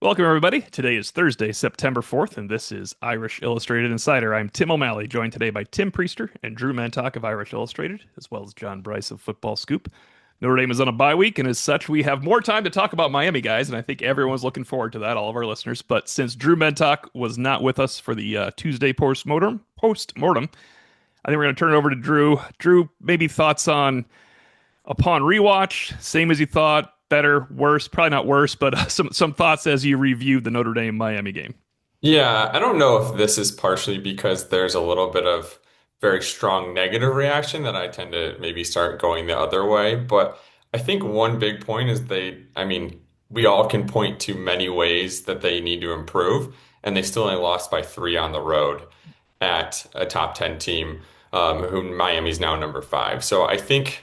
Welcome, everybody. Today is Thursday, September 4th, and this is Irish Illustrated Insider. I'm Tim O'Malley, joined today by Tim Priester and Drew Mantok of Irish Illustrated, as well as John Bryce of Football Scoop. Notre Dame is on a bye week, and as such, we have more time to talk about Miami, guys, and I think everyone's looking forward to that, all of our listeners. But since Drew Mantok was not with us for the Tuesday post-mortem, I think we're going to turn it over to Drew. Drew, maybe thoughts on upon rewatch, same as you thought, better, worse, probably not worse, but some thoughts as you reviewed the Notre Dame Miami game. Yeah, I don't know if this is partially because there's a little bit of very strong negative reaction that I tend to maybe start going the other way. But I think one big point is we all can point to many ways that they need to improve, and they still only lost by three on the road at a top 10 team, who Miami's now number five. So I think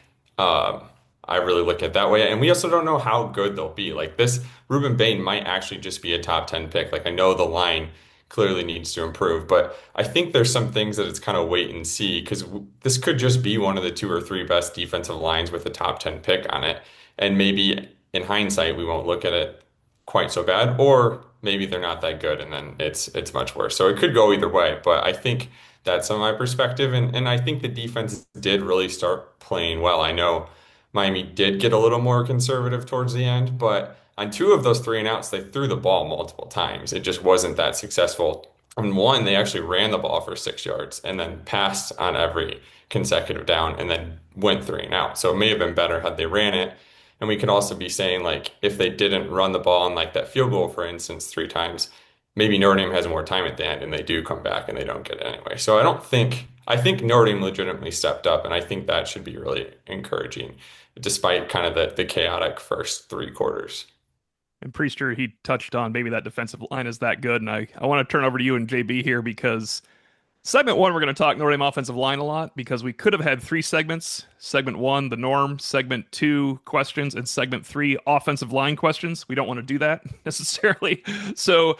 I really look at it that way. And we also don't know how good they'll be. Like this, Ruben Bain might actually just be a top 10 pick. Like I know the line clearly needs to improve, but I think there's some things that it's kind of wait and see because this could just be one of the two or three best defensive lines with a top 10 pick on it. And maybe in hindsight, we won't look at it quite so bad, or maybe they're not that good and then it's much worse. So it could go either way, but I think that's some of my perspective. And I think the defense did really start playing well. I know Miami did get a little more conservative towards the end, but on two of those three and outs, they threw the ball multiple times. It just wasn't that successful. On one, they actually ran the ball for 6 yards and then passed on every consecutive down and then went three and out. So it may have been better had they ran it. And we could also be saying, like, if they didn't run the ball on like that field goal, for instance, three times, maybe Notre Dame has more time at the end and they do come back and they don't get it anyway. So I think Notre Dame legitimately stepped up, and I think that should be really encouraging, despite kind of the chaotic first three quarters. And Priester, he touched on maybe that defensive line is that good. And I want to turn over to you and JB here because segment one, we're going to talk Notre Dame offensive line a lot because we could have had three segments. Segment one, the norm. Segment two, questions. And segment three, offensive line questions. We don't want to do that necessarily. So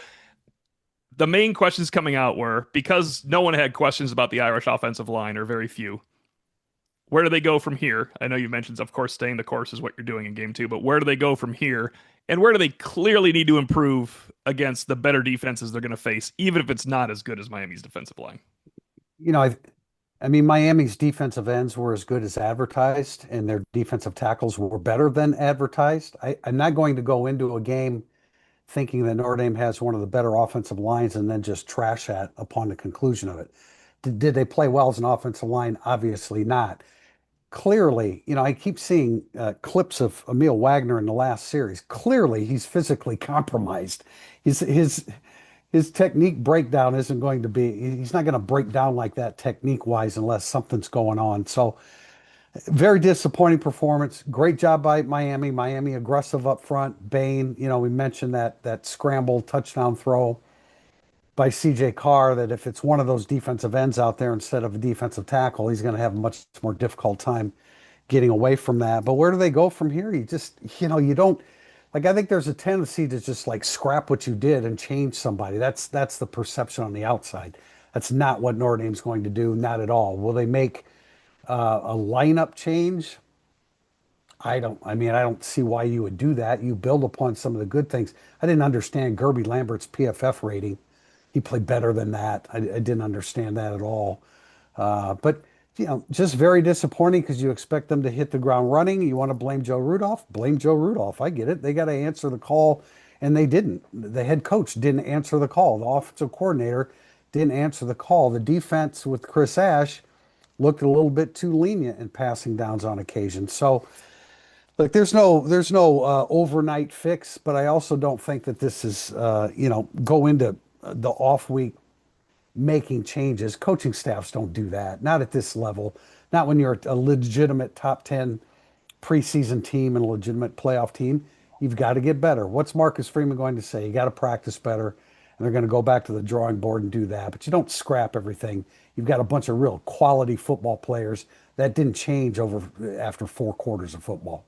the main questions coming out were because no one had questions about the Irish offensive line, or very few. Where do they go from here? I know you mentioned, of course, staying the course is what you're doing in game two, but where do they go from here? And where do they clearly need to improve against the better defenses they're going to face, even if it's not as good as Miami's defensive line? You know, I mean, Miami's defensive ends were as good as advertised, and their defensive tackles were better than advertised. I'm not going to go into a game thinking that Notre Dame has one of the better offensive lines and then just trash that upon the conclusion of it. Did they play well as an offensive line? Obviously not. Clearly, I keep seeing clips of Emil Wagner in the last series. Clearly, he's physically compromised. His technique breakdown isn't going to be, he's not going to break down like that technique wise unless something's going on. So, very disappointing performance. Great job by Miami. Miami aggressive up front. Bain, we mentioned that scramble touchdown throw by CJ Carr, that if it's one of those defensive ends out there instead of a defensive tackle, he's going to have a much more difficult time getting away from that. But where do they go from here? You don't, like, I think there's a tendency to just like scrap what you did and change somebody. That's the perception on the outside. That's not what Notre Dame's going to do, not at all. Will they make a lineup change? I don't see why you would do that. You build upon some of the good things. I didn't understand Gerby Lambert's PFF rating. He played better than that. I didn't understand that at all. But just very disappointing because you expect them to hit the ground running. You want to blame Joe Rudolph? Blame Joe Rudolph. I get it. They got to answer the call, and they didn't. The head coach didn't answer the call. The offensive coordinator didn't answer the call. The defense with Chris Ash looked a little bit too lenient in passing downs on occasion. So, look, there's no overnight fix, but I also don't think that this is go into the off week making changes. Coaching staffs don't do that. Not at this level. Not when you're a legitimate top 10 preseason team and a legitimate playoff team. You've got to get better. What's Marcus Freeman going to say? You got to practice better. And they're going to go back to the drawing board and do that. But you don't scrap everything. You've got a bunch of real quality football players that didn't change over after 4 quarters of football.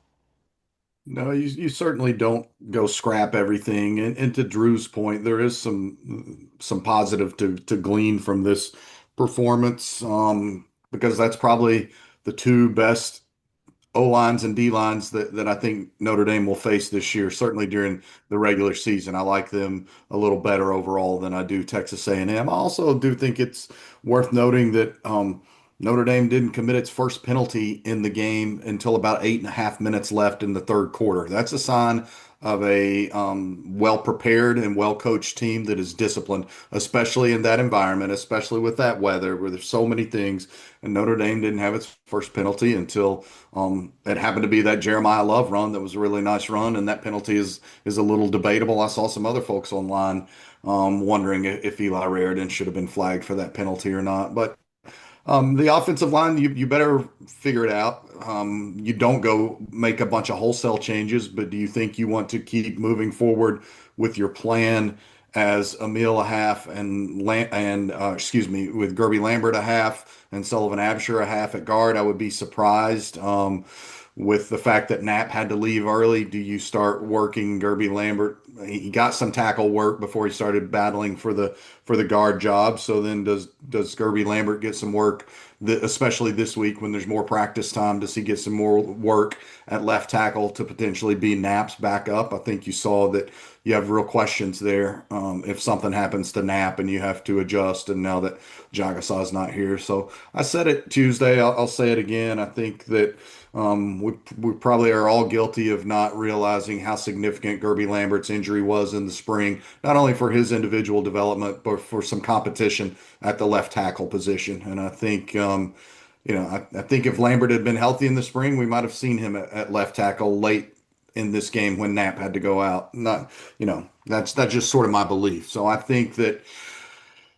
No, you certainly don't go scrap everything. And to Drew's point, there is some positive to glean from this performance, because that's probably the two best O-lines and D-lines that I think Notre Dame will face this year, certainly during the regular season. I like them a little better overall than I do Texas A&M. I also do think it's worth noting that Notre Dame didn't commit its first penalty in the game until about 8.5 minutes left in the third quarter. That's a sign of a well-prepared and well-coached team that is disciplined, especially in that environment, especially with that weather where there's so many things. And Notre Dame didn't have its first penalty until it happened to be that Jeremiah Love run that was a really nice run, and that penalty is a little debatable. I saw some other folks online wondering if Eli Raridan should have been flagged for that penalty or not. But the offensive line, you better figure it out. You don't go make a bunch of wholesale changes, but do you think you want to keep moving forward with your plan as Emil a half and excuse me, with Gerby Lambert a half and Sullivan Absher a half at guard? I would be surprised. With the fact that Knapp had to leave early, do you start working Gerby Lambert? He got some tackle work before he started battling for the guard job. So then does Gerby Lambert get some work, especially this week when there's more practice time? Does he get some more work at left tackle to potentially be Knapp's backup? I think you saw that you have real questions there if something happens to Knapp and you have to adjust. And now that Jagasaw's not here, so I said it Tuesday. I'll say it again. I think that. We probably are all guilty of not realizing how significant Gerby Lambert's injury was in the spring, not only for his individual development, but for some competition at the left tackle position. And I think, I think if Lambert had been healthy in the spring, we might have seen him at left tackle late in this game when Knapp had to go out. Not, that's just sort of my belief. So I think that.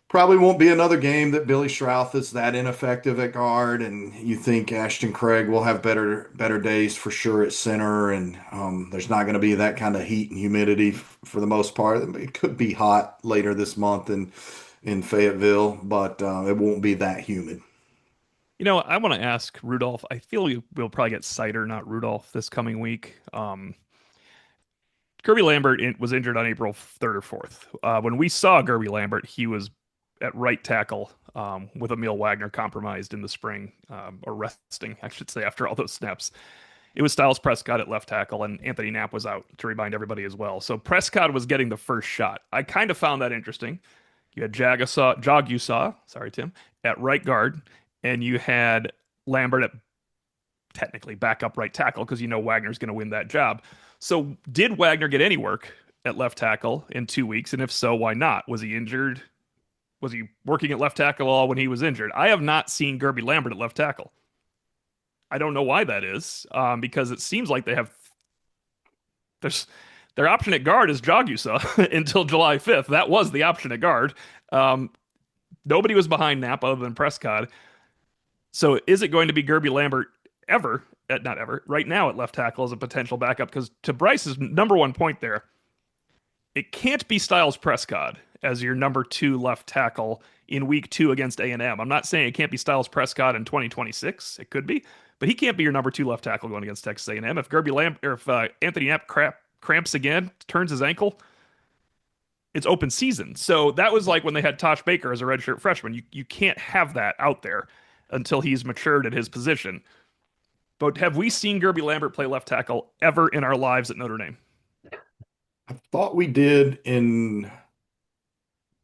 Probably won't be another game that Billy Strouth is that ineffective at guard, and you think Ashton Craig will have better days for sure at center, and there's not going to be that kind of heat and humidity for the most part. It could be hot later this month in Fayetteville, but it won't be that humid. I want to ask Rudolph. I feel we'll probably get Sider, not Rudolph, this coming week. Gerby Lambert was injured on April 3rd or 4th. When we saw Gerby Lambert, he was at right tackle with Emil Wagner compromised in the spring, or resting, I should say, after all those snaps. It was Styles Prescott at left tackle, and Anthony Knapp was out, to remind everybody as well. So Prescott was getting the first shot. I kind of found that interesting. You had Jagusa, sorry, Tim, at right guard, and you had Lambert at technically backup right tackle because Wagner's going to win that job. So did Wagner get any work at left tackle in 2 weeks? And if so, why not? Was he injured? Was he working at left tackle all when he was injured? I have not seen Gerby Lambert at left tackle. I don't know why that is, because it seems like their option at guard is Jagusa until July 5th. That was the option at guard. Nobody was behind Knapp other than Prescott. So is it going to be Gerby Lambert not ever, right now at left tackle as a potential backup? Because to Bryce's number one point there, it can't be Styles Prescott as your number 2 left tackle in week 2 against A&M. I'm not saying it can't be Styles Prescott in 2026. It could be, but he can't be your number 2 left tackle going against Texas A&M. If Anthony Knapp cramps again, turns his ankle, it's open season. So that was like when they had Tosh Baker as a redshirt freshman. You can't have that out there until he's matured at his position. But have we seen Gerby Lambert play left tackle ever in our lives at Notre Dame? I thought we did in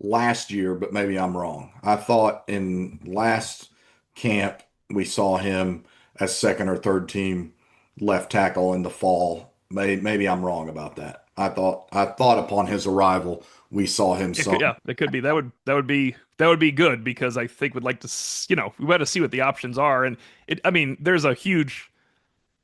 last year, but maybe I'm wrong. I thought in last camp we saw him as second or third team left tackle in the fall. Maybe I'm wrong about that. I thought upon his arrival we saw him. It could be. That would be good because I think we'd like to, we got to see what the options are. And there's a huge.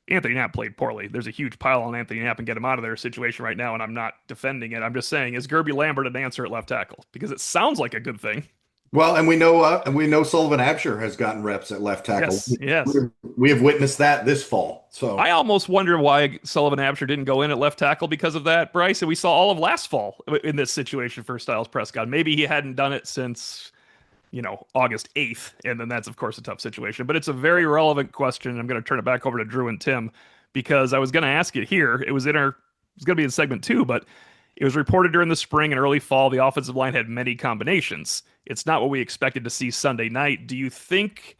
Anthony Knapp played poorly. There's a huge pile on Anthony Knapp and get him out of their situation right now, and I'm not defending it. I'm just saying, is Gerby Lambert an answer at left tackle? Because it sounds like a good thing. Well, and we know Sullivan Absher has gotten reps at left tackle. Yes. We have witnessed that this fall. So I almost wonder why Sullivan Absher didn't go in at left tackle because of that, Bryce. And we saw all of last fall in this situation for Styles Prescott. Maybe he hadn't done it since August 8th. And then that's, of course, a tough situation. But it's a very relevant question. I'm going to turn it back over to Drew and Tim because I was going to ask it here. It was going to be in segment 2, but it was reported during the spring and early fall the offensive line had many combinations. It's not what we expected to see Sunday night. Do you think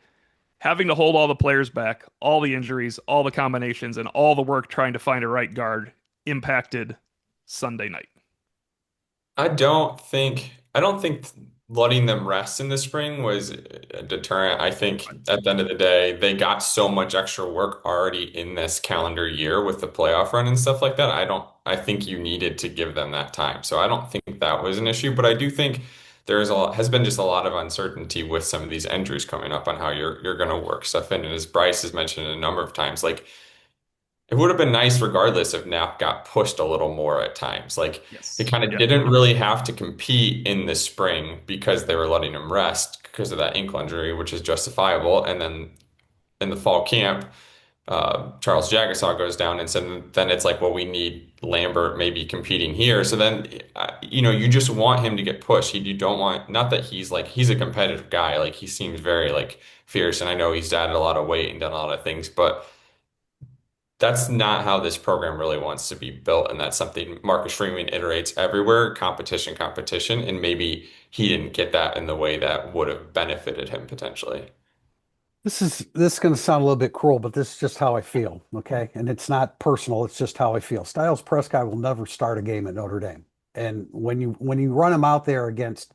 having to hold all the players back, all the injuries, all the combinations, and all the work trying to find a right guard impacted Sunday night. I don't think letting them rest in the spring was a deterrent. I think at the end of the day, they got so much extra work already in this calendar year with the playoff run and stuff like that. I think you needed to give them that time. So I don't think that was an issue, but I do think has been just a lot of uncertainty with some of these injuries coming up on how you're going to work stuff in. And as Bryce has mentioned a number of times, like it would have been nice regardless if Knapp got pushed a little more at times. Like he Yes. kind of Yep. didn't really have to compete in the spring because they were letting him rest because of that ankle injury, which is justifiable. And then in the fall camp, Charles Jagasaw goes down, and so then it's like, well, we need Lambert maybe competing here. So then, you just want him to get pushed. You don't want, not that he's a competitive guy. Like he seems very like fierce, and I know he's added a lot of weight and done a lot of things, but that's not how this program really wants to be built. And that's something Marcus Freeman iterates everywhere, competition, competition. And maybe he didn't get that in the way that would have benefited him potentially. This is going to sound a little bit cruel, but this is just how I feel, okay? And it's not personal, it's just how I feel. Styles Prescott will never start a game at Notre Dame. And when you run him out there against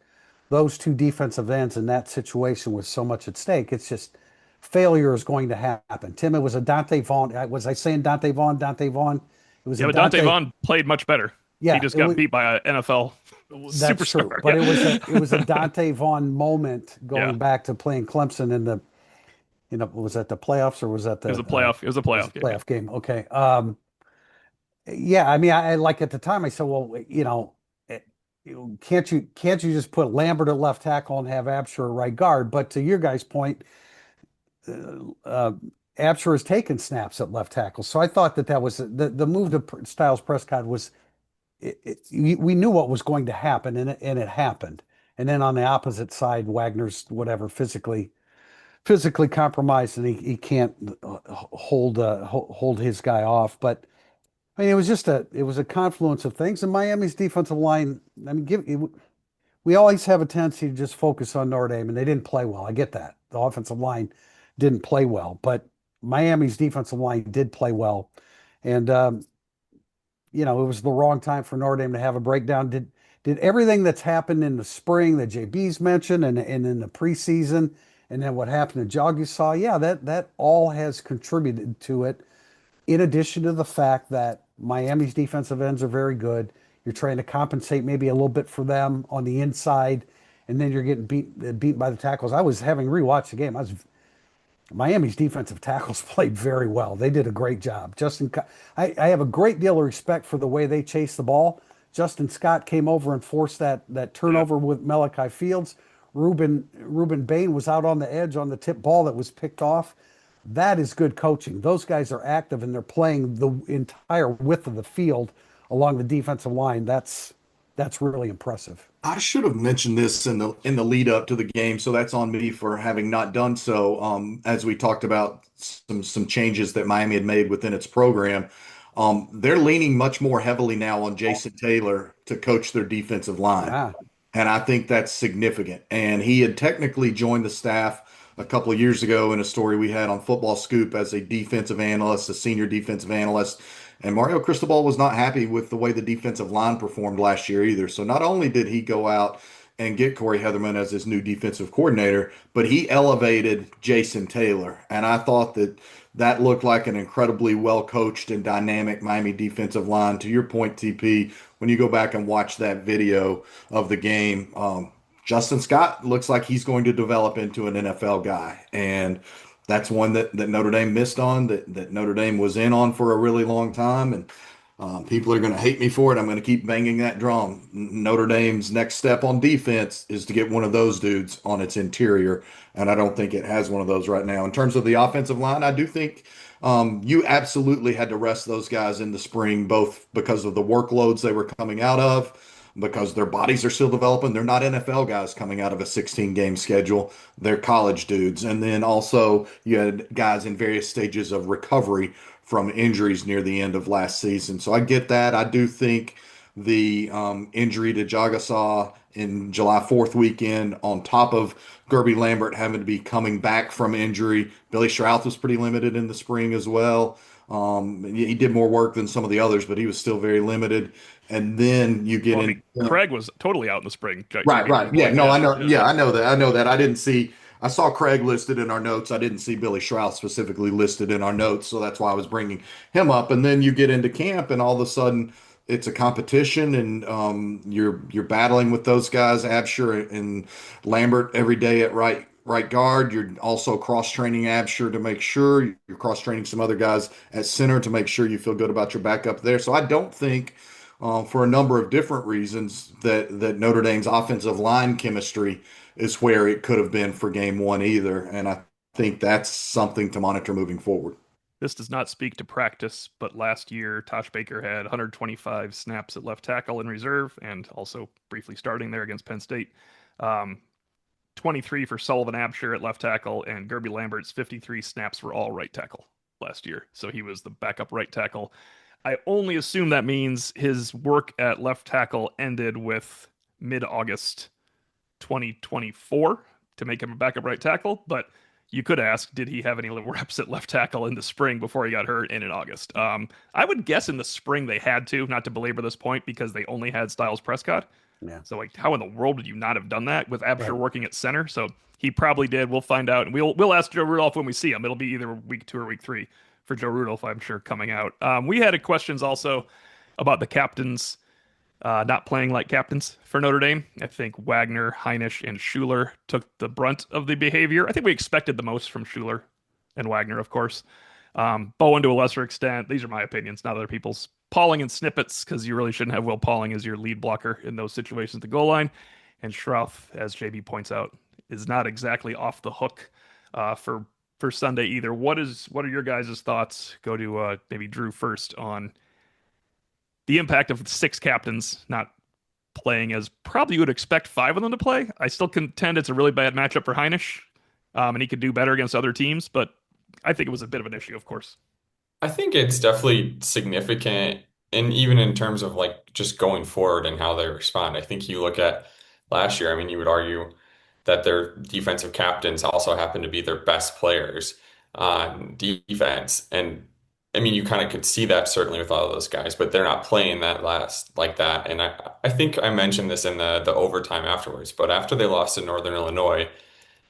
those two defensive ends in that situation with so much at stake, it's just failure is going to happen. Tim, it was a Dante Vaughn. Was I saying Dante Vaughn? Dante Vaughn. It was Yeah, a but Dante Dante. Vaughn played much better. He Yeah, just got beat by an NFL that's true. superstar. But Yeah. it was a Dante Vaughn moment Yeah. going back to playing Clemson in the was that the playoffs or was that It was the a playoff. It was a it was playoff the game. Yeah. playoff game? Okay. Yeah, I mean, I like at the time I said, well, it, can't you just put Lambert at left tackle and have Absher at right guard? But to your guys' point, uh, Absher has taken snaps at left tackle, so I thought that was the move to Styles Prescott was we knew what was going to happen, and it happened. And then on the opposite side, Wagner's whatever physically compromised, and he can't hold his guy off. But I mean, it was a confluence of things. And Miami's defensive line, I mean, we always have a tendency to just focus on Notre Dame, and they didn't play well. I get that. The offensive line didn't play well, but Miami's defensive line did play well. And it was the wrong time for Notre Dame to have a breakdown. Did everything that's happened in the spring that JB's mentioned and in the preseason, and then what happened to Jagisaw, yeah, that all has contributed to it. In addition to the fact that Miami's defensive ends are very good, you're trying to compensate maybe a little bit for them on the inside, and then you're getting beat by the tackles. I was having rewatched the game. Miami's defensive tackles played very well. They did a great job. I have a great deal of respect for the way they chased the ball. Justin Scott came over and forced that Yeah. turnover with Malachi Fields. Ruben Bain was out on the edge on the tip ball that was picked off. That is good coaching. Those guys are active and they're playing the entire width of the field along the defensive line. That's really impressive. I should have mentioned this in the lead up to the game, so that's on me for having not done so. As we talked about some changes that Miami had made within its program, they're leaning much more heavily now on Jason Taylor to coach their defensive line. Ah, And I think that's significant. And he had technically joined the staff a couple of years ago in a story we had on Football Scoop as a defensive analyst, a senior defensive analyst. And Mario Cristobal was not happy with the way the defensive line performed last year either. So not only did he go out and get Corey Heatherman as his new defensive coordinator, but he elevated Jason Taylor. And I thought that looked like an incredibly well coached and dynamic Miami defensive line. To your point, TP, when you go back and watch that video of the game, Justin Scott looks like he's going to develop into an NFL guy. And that's one that Notre Dame missed on, that Notre Dame was in on for a really long time. And people are going to hate me for it. I'm going to keep banging that drum. Notre Dame's next step on defense is to get one of those dudes on its interior. And I don't think it has one of those right now. In terms of the offensive line, I do think you absolutely had to rest those guys in the spring, both because of the workloads they were coming out of, because their bodies are still developing. They're not NFL guys coming out of a 16 game schedule. They're college dudes. And then also you had guys in various stages of recovery from injuries near the end of last season. So I get that. I do think the injury to Jagasaw in July 4th weekend, on top of Gerby Lambert having to be coming back from injury. Billy Schrauth was pretty limited in the spring as well. He did more work than some of the others, but he was still very limited. And then you get Well, I in. mean, Craig was totally out in the spring. Right, JB, to your right. Yeah, point. no, Yeah, I know. yeah. Yeah, I know that. I know that. I didn't see. I saw Craig listed in our notes. I didn't see Billy Schrauth specifically listed in our notes, so that's why I was bringing him up. And then you get into camp, and all of a sudden, it's a competition, and you're battling with those guys, Absher and Lambert, every day at right guard. You're also cross training Absher to make sure you're cross training some other guys at center to make sure you feel good about your backup there. So I don't think for a number of different reasons that Notre Dame's offensive line chemistry is where it could have been for game one either. And I think that's something to monitor moving forward. This does not speak to practice, but last year, Tosh Baker had 125 snaps at left tackle in reserve and also briefly starting there against Penn State. Um, 23 for Sullivan Absher at left tackle, and Gerby Lambert's 53 snaps were all right tackle last year. So he was the backup right tackle. I only assume that means his work at left tackle ended with mid-August 2024 to make him a backup right tackle, but you could ask, did he have any reps at left tackle in the spring before he got hurt and in August? I would guess in the spring they had to, not to belabor this point, because they only had Styles Prescott. Yeah. So like, how in the world would you not have done that with Absher Right. working at center? So he probably did. We'll find out, and we'll ask Joe Rudolph when we see him. It'll be either week 2 or week 3 for Joe Rudolph, I'm sure, coming out. We had questions also about the captains not playing like captains for Notre Dame. I think Wagner, Heinisch, and Schuler took the brunt of the behavior. I think we expected the most from Schuler and Wagner, of course. Bowen to a lesser extent. These are my opinions, not other people's. Pauling and snippets, because you really shouldn't have Will Pauling as your lead blocker in those situations at the goal line. And Schrauth, as JB points out, is not exactly off the hook for Sunday either. What are your guys' thoughts? Go to maybe Drew first on the impact of 6 captains not playing as probably you would expect 5 of them to play. I still contend it's a really bad matchup for Heinisch, and he could do better against other teams, but I think it was a bit of an issue, of course. I think it's definitely significant, and even in terms of like just going forward and how they respond. I think you look at last year, I mean, you would argue that their defensive captains also happen to be their best players on defense. And I mean, you kind of could see that certainly with all of those guys, but they're not playing that last like that. And I think I mentioned this in the overtime afterwards, but after they lost to Northern Illinois,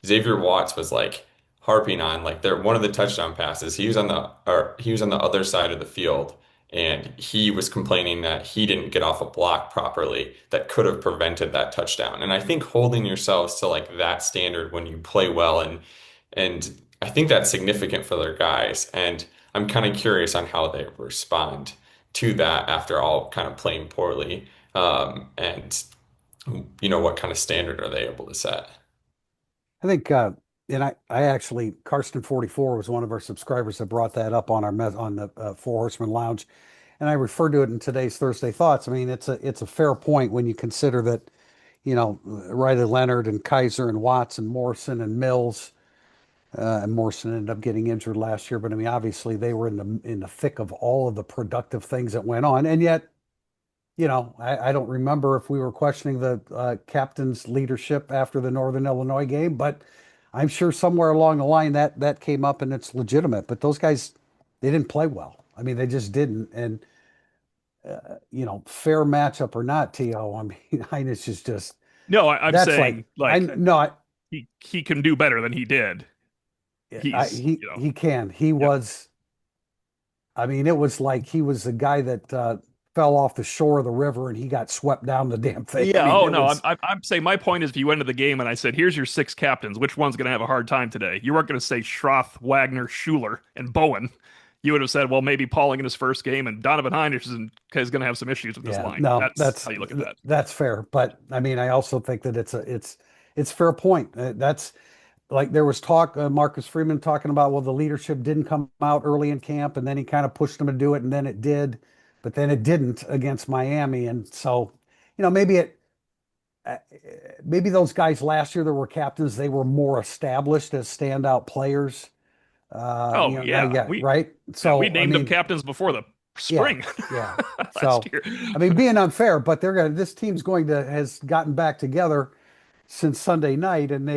Xavier Watts was like harping on like their one of the touchdown passes. He was on the other side of the field, and he was complaining that he didn't get off a block properly that could have prevented that touchdown. And I think holding yourselves to like that standard when you play well, and I think that's significant for their guys. And I'm kind of curious on how they respond to that after all kind of playing poorly. And what kind of standard are they able to set? I think, and I actually, Karsten 44 was one of our subscribers that brought that up on on the Four Horsemen Lounge, and I referred to it in today's Thursday Thoughts. I mean, it's a fair point when you consider that, Riley Leonard and Kaiser and Watts and Morrison and Mills, and Morrison ended up getting injured last year. But I mean, obviously they were in the thick of all of the productive things that went on, and yet I don't remember if we were questioning the captain's leadership after the Northern Illinois game, but I'm sure somewhere along the line that came up and it's legitimate. But those guys, they didn't play well. I mean, they just didn't. And fair matchup or not, T.O., I mean, Heinz is just No, I'm that's saying I like no, I, he can do better than he did. he can. He yeah. was. I mean, it was like he was the guy that fell off the shore of the river and he got swept down the damn thing. I Yeah. mean, Oh it no, was. I'm saying my point is if you went into the game and I said, "Here's your 6 captains. Which one's going to have a hard time today?" You weren't going to say Schroth, Wagner, Schuler, and Bowen. You would have said, "Well, maybe Pauling in his first game and Donovan Heinrich is going to have some issues with this Yeah, line." no, That's how you look at that. that's fair. But I mean, I also think that it's fair point. That's like there was talk, Marcus Freeman talking about, well, the leadership didn't come out early in camp, and then he kind of pushed them to do it, and then it did, but then it didn't against Miami, and so maybe uh, maybe those guys last year that were captains, they were more established as standout players. Oh Now, yeah, yeah, we right. yeah we So I named them mean, captains before the Yeah, spring yeah. last So, year. I mean, being unfair, but this team's going to has gotten back together since Sunday night, and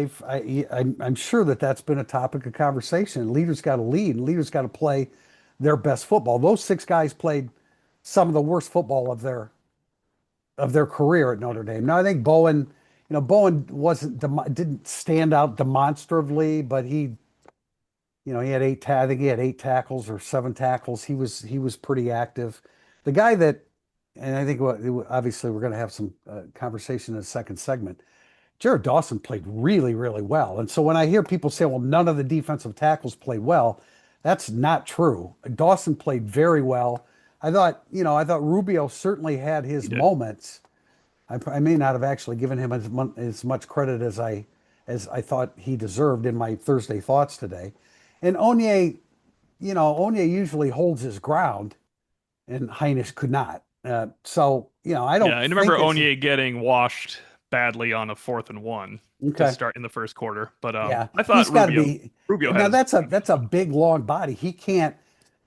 I'm sure that that's been a topic of conversation. Leaders got to lead, and leaders got to play their best football. Those six guys played some of the worst football of their career at Notre Dame. Now, I think Bowen didn't stand out demonstratively, but he had I think he had 8 tackles or 7 tackles. He was pretty active. The guy that, and I think obviously we're going to have some conversation in the second segment. Jared Dawson played really, really well. And so when I hear people say, well, none of the defensive tackles played well, that's not true. Dawson played very well. I thought Rubio certainly had He his did. moments. I may not have actually given him as much credit as I thought he deserved in my Thursday thoughts today. And Onye usually holds his ground, and Heinisch could not. I Yeah, don't I remember think it's Onye getting washed badly on a 4th and 1 to okay. start in the first quarter. But Yeah, I thought he's got to Rubio be. Rubio had Now his that's a big long body. He can't.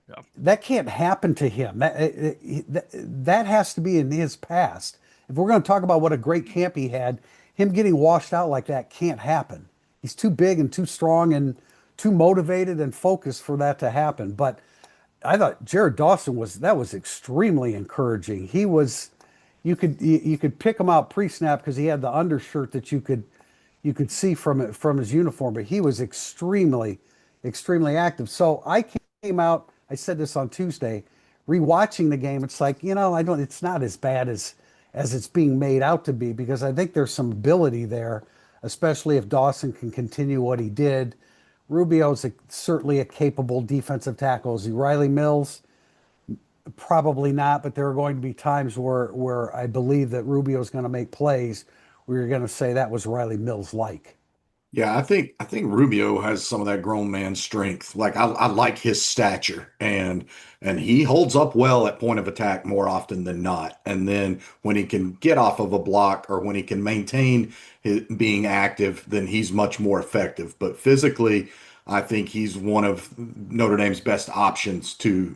yeah. That can't happen to him. That has to be in his past. If we're going to talk about what a great camp he had, him getting washed out like that can't happen. He's too big and too strong and too motivated and focused for that to happen. But I thought Jared Dawson was extremely encouraging. He was you could pick him out pre-snap because he had the undershirt that you could see from his uniform, but he was extremely active. So I came out. I said this on Tuesday, rewatching the game. It's like I don't. It's not as bad as it's being made out to be because I think there's some ability there, especially if Dawson can continue what he did. Rubio's certainly a capable defensive tackle. Is he Riley Mills? Probably not, but there are going to be times where I believe that Rubio's going to make plays where you're going to say that was Riley Mills like. Yeah, I think Rubio has some of that grown man strength. Like I like his stature and he holds up well at point of attack more often than not. And then when he can get off of a block or when he can maintain being active, then he's much more effective. But physically, I think he's one of Notre Dame's best options to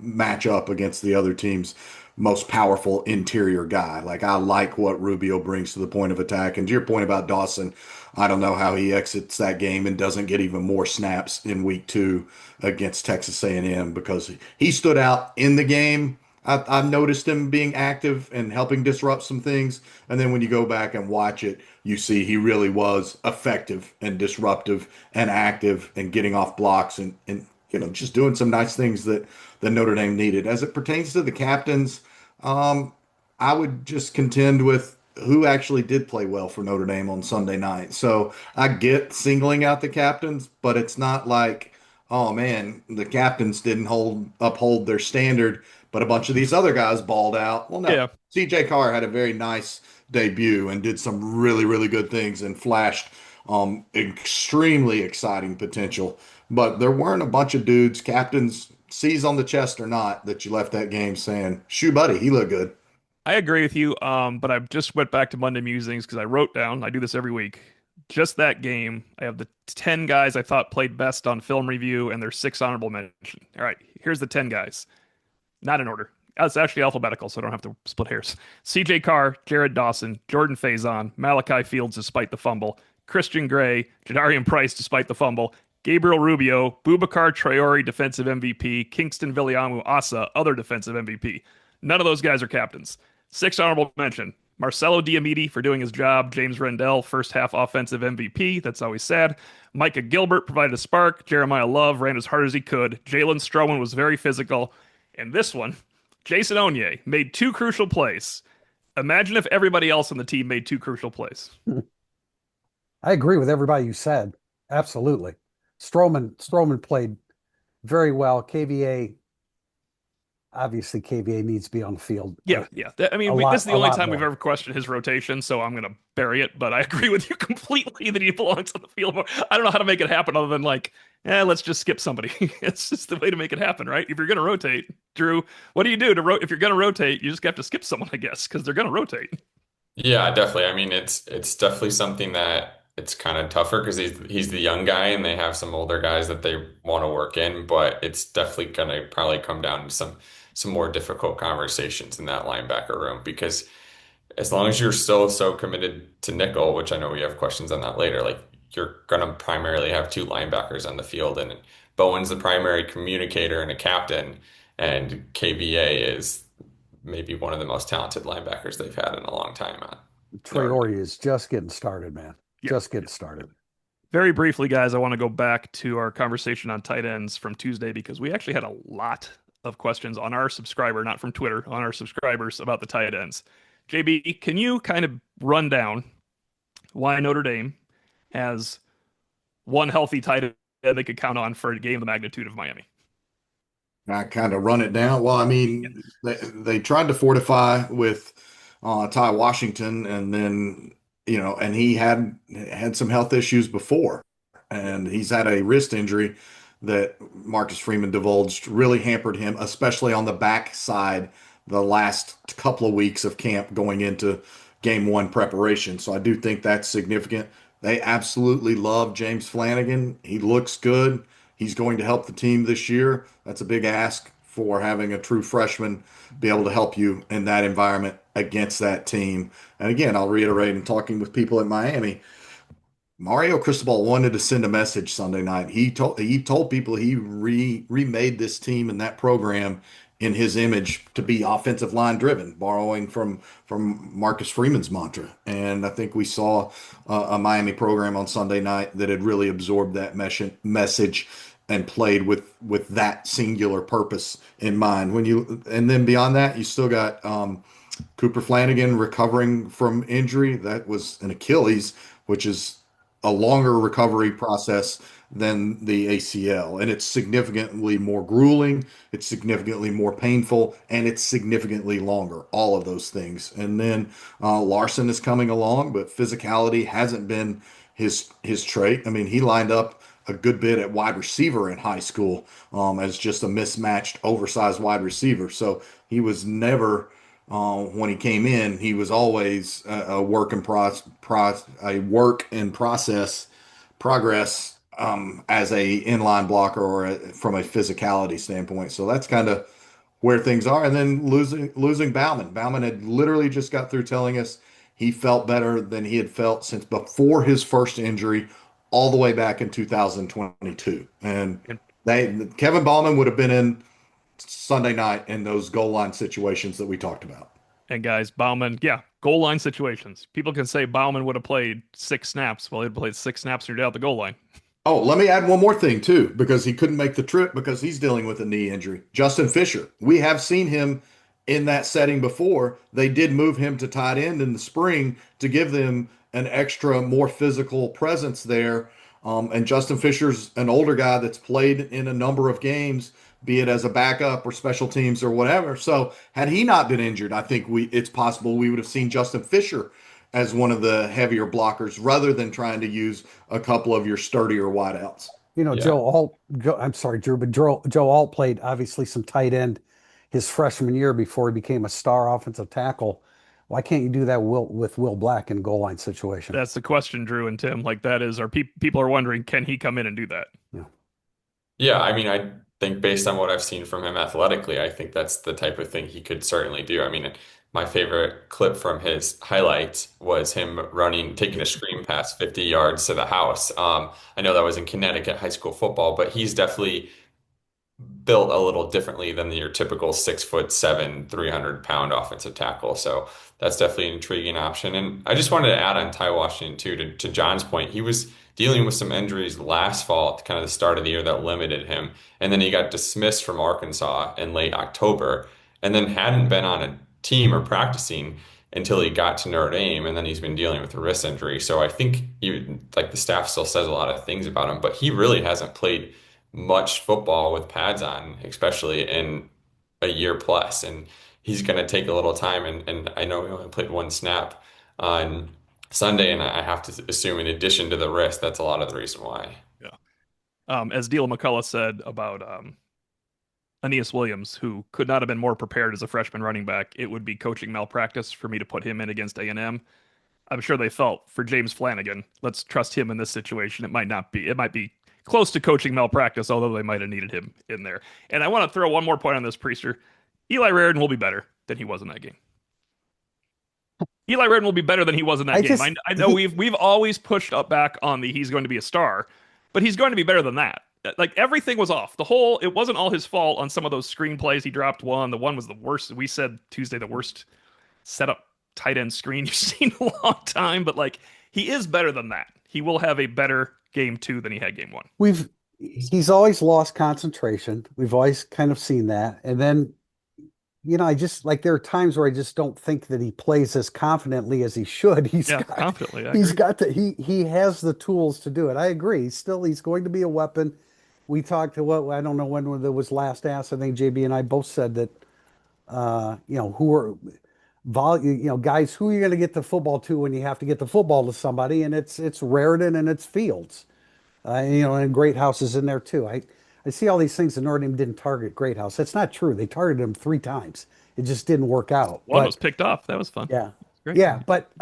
match up against the other team's most powerful interior guy. Like I like what Rubio brings to the point of attack. And to your point about Dawson, I don't know how he exits that game and doesn't get even more snaps in week 2 against Texas A&M because he stood out in the game. I've noticed him being active and helping disrupt some things. And then when you go back and watch it, you see he really was effective and disruptive and active and getting off blocks and just doing some nice things that Notre Dame needed. As it pertains to the captains, um, I would just contend with who actually did play well for Notre Dame on Sunday night. So I get singling out the captains, but it's not like, oh man, the captains didn't uphold their standard, but a bunch of these other guys balled out. Well, no. Yeah. CJ Carr had a very nice debut and did some really, really good things and flashed extremely exciting potential. But there weren't a bunch of dudes, captains, C's on the chest or not, that you left that game saying, "Shoe buddy, he looked good." I agree with you. But I just went back to Monday musings because I wrote down. I do this every week. Just that game. I have the 10 guys I thought played best on film review, and there's 6 honorable mention. All right, here's the 10 guys. Not in order. It's actually alphabetical, so I don't have to split hairs. CJ Carr, Jared Dawson, Jordan Faison, Malachi Fields despite the fumble, Christian Gray, Jadarian Price despite the fumble, Gabriel Rubio, Boubacar Traore defensive MVP, Kingston Viliamu Asa other defensive MVP. None of those guys are captains. 6 honorable mention. Marcelo Diamidi for doing his job. James Rendell, first half offensive MVP. That's always sad. Micah Gilbert provided a spark. Jeremiah Love ran as hard as he could. Jalen Stroman was very physical. And this one, Jason Onye made 2 crucial plays. Imagine if everybody else on the team made 2 crucial plays. I agree with everybody you said. Absolutely. Stroman played very well. KVA needs to be on the field Yeah, yeah. I mean, this is the a only lot time we've more. ever questioned his rotation, so I'm going to bury it. But I agree with you completely that he belongs on the field more. I don't know how to make it happen other than let's just skip somebody. It's just the way to make it happen, right? If you're going to rotate, Drew, what do you do if you're going to rotate? You just have to skip someone, I guess, because they're going to rotate. Yeah, definitely. I mean, it's definitely something that it's kind of tougher because he's the young guy and they have some older guys that they want to work in, but it's definitely gonna probably come down to some some more difficult conversations in that linebacker room because as long as you're still so committed to nickel, which I know we have questions on that later, like you're gonna primarily have two linebackers on the field, and Bowen's the primary communicator and a captain, and KVA is maybe one of the most talented linebackers they've had in a long time at Notre Traore is just getting started, man. Yeah. Just getting started. Very briefly, guys, I want to go back to our conversation on tight ends from Tuesday because we actually had a lot of questions on our subscriber, not from Twitter, on our subscribers about the tight ends. JB, can you kind of run down why Notre Dame has one healthy tight end they could count on for a game of the magnitude of Miami? I kind of run it down. Well, I mean, they tried to fortify with Ty Washington, and then and he had some health issues before, and he's had a wrist injury that Marcus Freeman divulged really hampered him, especially on the back side the last couple of weeks of camp going into game one preparation. So I do think that's significant. They absolutely love James Flanagan. He looks good. He's going to help the team this year. That's a big ask for having a true freshman be able to help you in that environment against that team. And again, I'll reiterate in talking with people at Miami, Mario Cristobal wanted to send a message Sunday night. He told people he remade this team and that program in his image to be offensive line driven, borrowing from Marcus Freeman's mantra. And I think we saw a Miami program on Sunday night that had really absorbed that message and played with that singular purpose in mind. And then beyond that, you still got Cooper Flanagan recovering from injury. That was an Achilles, which is a longer recovery process than the ACL. And it's significantly more grueling, it's significantly more painful, and it's significantly longer, all of those things. And then Larson is coming along, but physicality hasn't been his trait. I mean, he lined up a good bit at wide receiver in high school as just a mismatched, oversized wide receiver. So he was never when he came in, he was always a work in process progress as a inline blocker or from a physicality standpoint. So that's kind of where things are. And then losing Bauman. Bauman had literally just got through telling us he felt better than he had felt since before his first injury, all the way back in 2022. And Kevin Bauman would have been in Sunday night in those goal line situations that we talked about. And guys, Bauman, yeah, goal line situations. People can say Bauman would have played 6 snaps. Well, he'd played 6 snaps and you're down at the goal line. Oh, let me add one more thing too, because he couldn't make the trip because he's dealing with a knee injury. Justin Fisher, we have seen him in that setting before. They did move him to tight end in the spring to give them an extra, more physical presence there. And Justin Fisher's an older guy that's played in a number of games, be it as a backup or special teams or whatever. So had he not been injured, I think it's possible we would have seen Justin Fisher as one of the heavier blockers rather than trying to use a couple of your sturdier wideouts. Yeah. I'm sorry, Drew, but Joe Alt played obviously some tight end his freshman year before he became a star offensive tackle. Why can't you do that with Will Black in goal line situation? That's the question, Drew and Tim. Like that is, people are wondering, can he come in and do that? Yeah. Yeah, I mean, I think based on what I've seen from him athletically, I think that's the type of thing he could certainly do. I mean, my favorite clip from his highlights was him taking a screen pass 50 yards to the house. I know that was in Connecticut high school football, but he's definitely built a little differently than your typical 6'7", 300-pound offensive tackle. So that's definitely an intriguing option. And I just wanted to add on Ty Washington too, to John's point. He was dealing with some injuries last fall at kind of the start of the year that limited him. And then he got dismissed from Arkansas in late October and then hadn't been on a team or practicing until he got to Notre Dame. And then he's been dealing with a wrist injury. So I think the staff still says a lot of things about him, but he really hasn't played much football with pads on, especially in a year plus. And he's going to take a little time. And I know he only played 1 snap on Sunday, and I have to assume in addition to the wrist, that's a lot of the reason why. Yeah. As Deal McCullough said about Aeneas Williams, who could not have been more prepared as a freshman running back, it would be coaching malpractice for me to put him in against A&M. I'm sure they felt for James Flanagan, let's trust him in this situation. It might not be. It might be close to coaching malpractice, although they might have needed him in there. And I want to throw one more point on this, Priester. Eli Raridan will be better than he was in that game. Eli Raridan will be better than he was in that I game. just I know he we've always pushed up back on the he's going to be a star, but he's going to be better than that. Like everything was off. It wasn't all his fault on some of those screenplays. He dropped one. The one was the worst. We said Tuesday the worst setup tight end screen you've seen in a long time, but like he is better than that. He will have a better game two than he had game one. we've he's always lost concentration. We've always kind of seen that. And then, I just like there are times where I just don't think that he plays as confidently as he should. Yeah, confidently, I He's agree. got he has the tools to do it. I agree. He's going to be a weapon. We talked to what I don't know when there was last asked. I think JB and I both said that who are guys who are you going to get the football to when you have to get the football to somebody, and it's Raridan and it's Fields. And Great House is in there too. I see all these things that Notre Dame didn't target Great House. That's not true. They targeted him 3 times. It just didn't work out. One was But picked off. That was fun. yeah, Great. yeah. But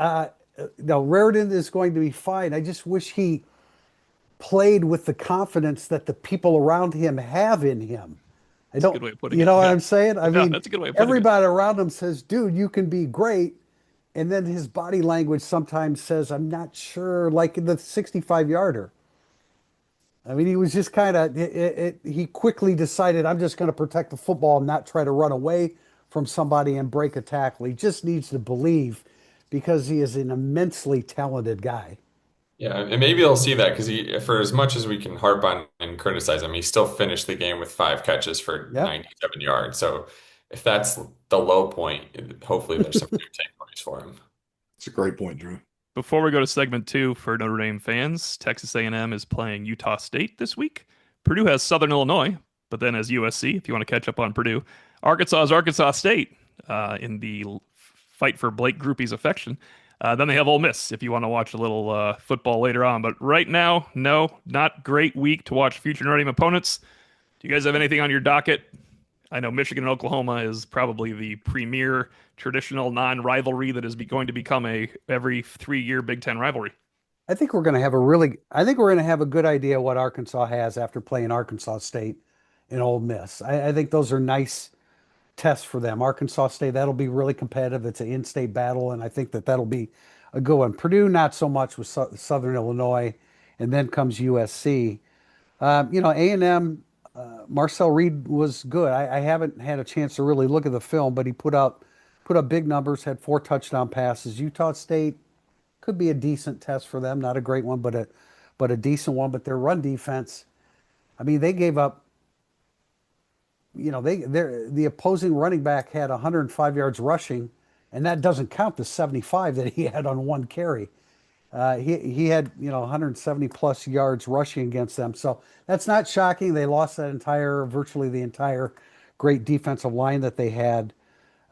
no, Raridan is going to be fine. I just wish he played with the confidence that the people around him have in him. I That's a good don't, way of putting you it. know what Yeah. I'm saying? I Yeah, mean, that's a good way of putting it. everybody around him says, dude, you can be great. And then his body language sometimes says, I'm not sure, like in the 65-yarder. I mean, he was just kind of, he quickly decided, I'm just going to protect the football and not try to run away from somebody and break a tackle. He just needs to believe because he is an immensely talented guy. Yeah, and maybe they'll see that because for as much as we can harp on and criticize him, he still finished the game with 5 catches for Yep. 97 yards. So if that's the low point, hopefully there's some good takeaways for him. It's a great point, Drew. Before we go to segment two for Notre Dame fans, Texas A&M is playing Utah State this week. Purdue has Southern Illinois, but then as USC, if you want to catch up on Purdue. Arkansas is Arkansas State in the fight for Blake Groupie's affection. Then they have Ole Miss if you want to watch a little football later on. But right now, no, not great week to watch future Notre Dame opponents. Do you guys have anything on your docket? I know Michigan and Oklahoma is probably the premier traditional non-rivalry that is going to become a every 3-year Big Ten rivalry. I think we're going to have a good idea what Arkansas has after playing Arkansas State and Ole Miss. I think those are nice tests for them. Arkansas State, that'll be really competitive. It's an in-state battle, and I think that that'll be a good one. Purdue, not so much with Southern Illinois, and then comes USC. A&M, Marcel Reed was good. I haven't had a chance to really look at the film, but he put up big numbers, had 4 touchdown passes. Utah State could be a decent test for them, not a great one, but a decent one. But their run defense, I mean, they gave up. The opposing running back had 105 yards rushing, and that doesn't count the 75 that he had on one carry. He had 170 plus yards rushing against them, so that's not shocking. They lost virtually the entire great defensive line that they had.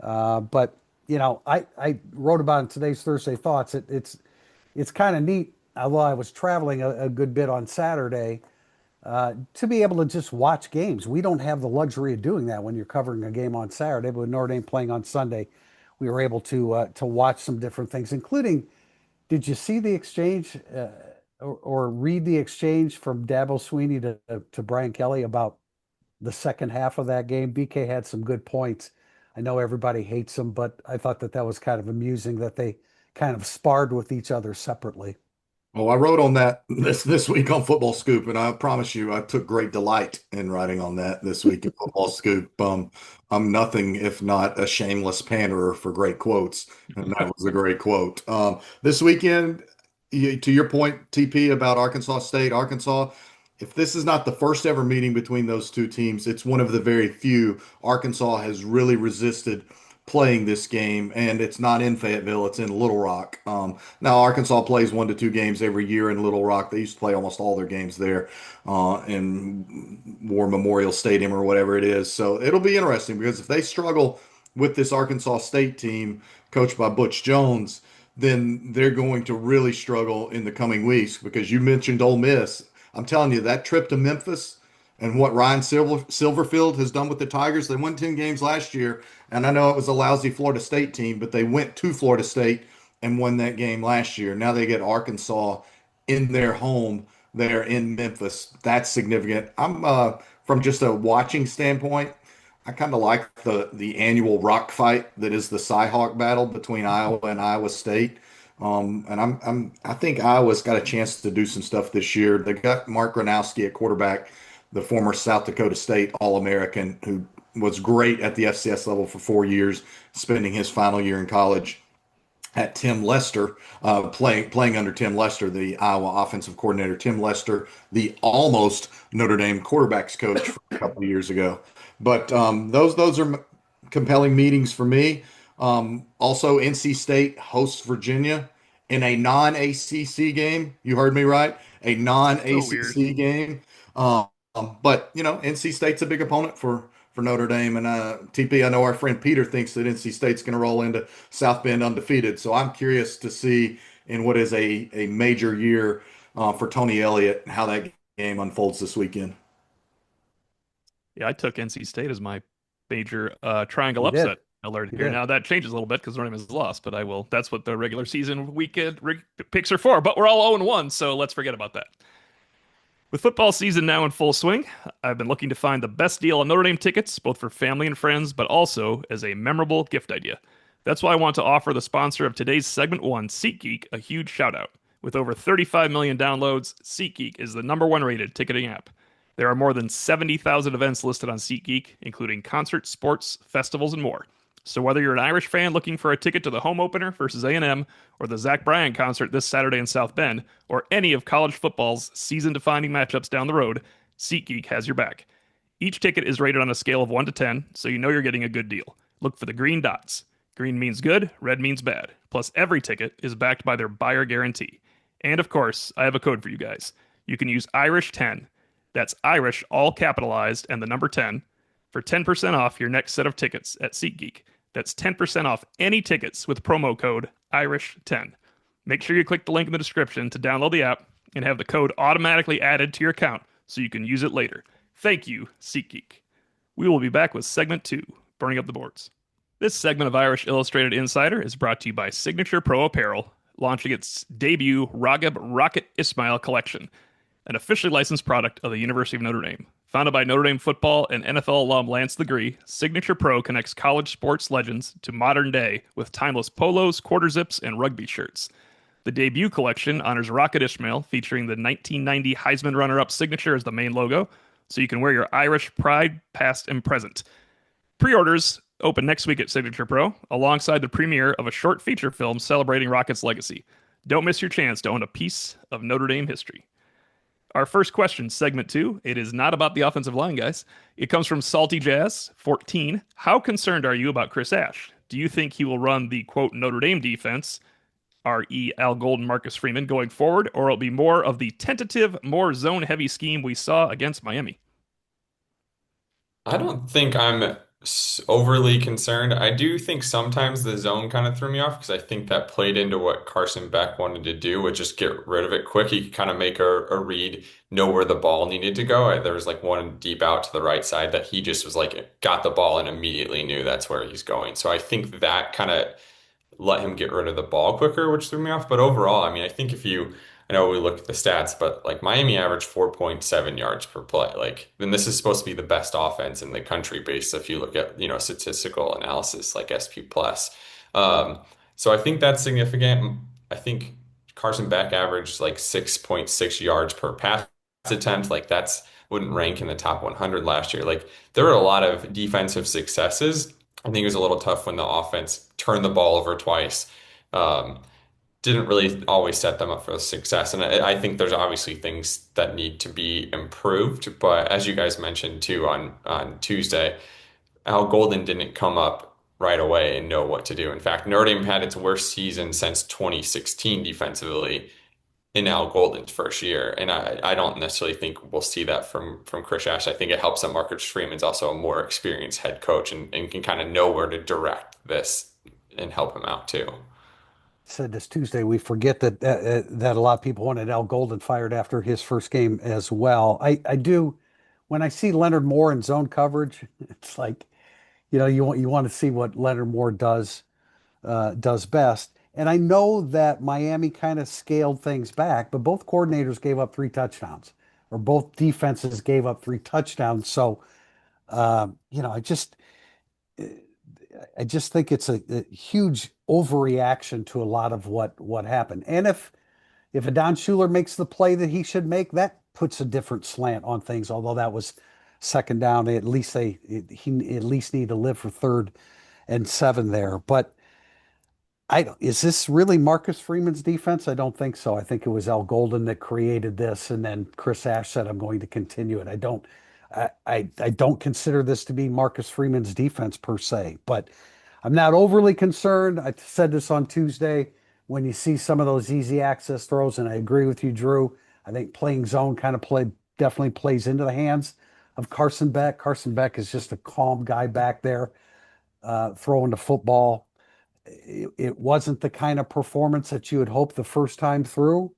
But I wrote about it in today's Thursday Thoughts. It's kind of neat. Although I was traveling a good bit on Saturday, to be able to just watch games. We don't have the luxury of doing that when you're covering a game on Saturday, but with Notre Dame playing on Sunday, we were able to watch some different things, including. Did you see the exchange or read the exchange from Dabo Sweeney to Brian Kelly about the second half of that game? BK had some good points. I know everybody hates him, but I thought that was kind of amusing that they kind of sparred with each other separately. Well, I wrote on that this week on Football Scoop, and I promise you, I took great delight in writing on that this week in Football Scoop. I'm nothing if not a shameless panderer for great quotes, and that was a great quote. This weekend, to your point, TP, about Arkansas State, Arkansas. If this is not the first ever meeting between those two teams, it's one of the very few. Arkansas has really resisted playing this game, and it's not in Fayetteville, it's in Little Rock. Now, Arkansas plays 1 to 2 games every year in Little Rock. They used to play almost all their games there in War Memorial Stadium or whatever it is. So it'll be interesting because if they struggle with this Arkansas State team coached by Butch Jones, then they're going to really struggle in the coming weeks because you mentioned Ole Miss. I'm telling you, that trip to Memphis and what Ryan Silverfield has done with the Tigers, they won 10 games last year. And I know it was a lousy Florida State team, but they went to Florida State and won that game last year. Now they get Arkansas in their home there in Memphis. That's significant. I'm from just a watching standpoint. I kind of like the annual rock fight that is the Cyhawk battle between Iowa and Iowa State. And I think Iowa's got a chance to do some stuff this year. They got Mark Gronowski at quarterback, the former South Dakota State All-American, who was great at the FCS level for 4 years, spending his final year in college at Tim Lester, playing under Tim Lester, the Iowa offensive coordinator. Tim Lester, the almost Notre Dame quarterbacks coach from a couple of years ago. But those are compelling meetings for me. Also, NC State hosts Virginia in a non-ACC game. You heard me right, a So weird. non-ACC game. Um, but NC State's a big opponent for Notre Dame. And TP, I know our friend Peter thinks that NC State's going to roll into South Bend undefeated. So I'm curious to see in what is a major year for Tony Elliott how that game unfolds this weekend. Yeah, I took NC State as my major triangle You did. upset alert You here. did. Now that changes a little bit because Notre Dame has lost, but I will. That's what the regular season weekend picks are for. But we're all 0-1, so let's forget about that. With football season now in full swing, I've been looking to find the best deal on Notre Dame tickets, both for family and friends, but also as a memorable gift idea. That's why I want to offer the sponsor of today's segment one, SeatGeek, a huge shout out. With over 35 million downloads, SeatGeek is the number one rated ticketing app. There are more than 70,000 events listed on SeatGeek, including concerts, sports, festivals, and more. So whether you're an Irish fan looking for a ticket to the home opener versus A&M, or the Zach Bryan concert this Saturday in South Bend, or any of college football's season-defining matchups down the road, SeatGeek has your back. Each ticket is rated on a scale of 1 to 10, so you know you're getting a good deal. Look for the green dots. Green means good, red means bad. Plus, every ticket is backed by their buyer guarantee. And of course, I have a code for you guys. You can use Irish10. That's Irish, all capitalized, and the number 10 for 10% off your next set of tickets at SeatGeek. That's 10% off any tickets with promo code Irish10. Make sure you click the link in the description to download the app and have the code automatically added to your account so you can use it later. Thank you, SeatGeek. We will be back with segment two, burning up the boards. This segment of Irish Illustrated Insider is brought to you by Signature Pro Apparel, launching its debut Raghib Rocket Ismail collection, an officially licensed product of the University of Notre Dame. Founded by Notre Dame football and NFL alum Lance Legree, Signature Pro connects college sports legends to modern day with timeless polos, quarter zips, and rugby shirts. The debut collection honors Rocket Ismail, featuring the 1990 Heisman runner-up signature as the main logo, so you can wear your Irish pride past and present. Pre-orders open next week at Signature Pro, alongside the premiere of a short feature film celebrating Rocket's legacy. Don't miss your chance to own a piece of Notre Dame history. Our first question, segment two. It is not about the offensive line, guys. It comes from Salty Jazz 14. How concerned are you about Chris Ash? Do you think he will run the quote Notre Dame defense, R.E. Al Golden, Marcus Freeman, going forward, or it'll be more of the tentative, more zone heavy scheme we saw against Miami? I don't think I'm overly concerned. I do think sometimes the zone kind of threw me off because I think that played into what Carson Beck wanted to do, which just get rid of it quick. He could kind of make a read, know where the ball needed to go. There was like one deep out to the right side that he just was like, got the ball and immediately knew that's where he's going. So I think that kind of let him get rid of the ball quicker, which threw me off. But overall, I mean, I think I know we looked at the stats, but like Miami averaged 4.7 yards per play. Like, then this is supposed to be the best offense in the country based if you look at, statistical analysis like SP plus. Um, so I think that's significant. I think Carson Beck averaged like 6.6 yards per pass attempt. Like that's wouldn't rank in the top 100 last year. Like there were a lot of defensive successes. I think it was a little tough when the offense turned the ball over twice. Um, didn't really always set them up for success. And I think there's obviously things that need to be improved. But as you guys mentioned too on Tuesday, Al Golden didn't come up right away and know what to do. In fact, Notre Dame had its worst season since 2016 defensively in Al Golden's first year. And I don't necessarily think we'll see that from Chris Ash. I think it helps that Marcus Freeman's also a more experienced head coach and can kind of know where to direct this and help him out too. Said this Tuesday, we forget that a lot of people wanted Al Golden fired after his first game as well. I do when I see Leonard Moore in zone coverage, it's like, you want to see what Leonard Moore does best. And I know that Miami kind of scaled things back, but both coordinators gave up 3 touchdowns, or both defenses gave up 3 touchdowns. So, I just I just think it's a huge overreaction to a lot of what happened. And if a Don Schuler makes the play that he should make, that puts a different slant on things. Although that was second down, he at least need to live for 3rd and 7 there. But is this really Marcus Freeman's defense? I don't think so. I think it was Al Golden that created this, and then Chris Ash said, "I'm going to continue it." I don't consider this to be Marcus Freeman's defense per se, but I'm not overly concerned. I said this on Tuesday when you see some of those easy access throws, and I agree with you, Drew. I think playing zone definitely plays into the hands of Carson Beck. Carson Beck is just a calm guy back there throwing the football. It wasn't the kind of performance that you would hope the first time through,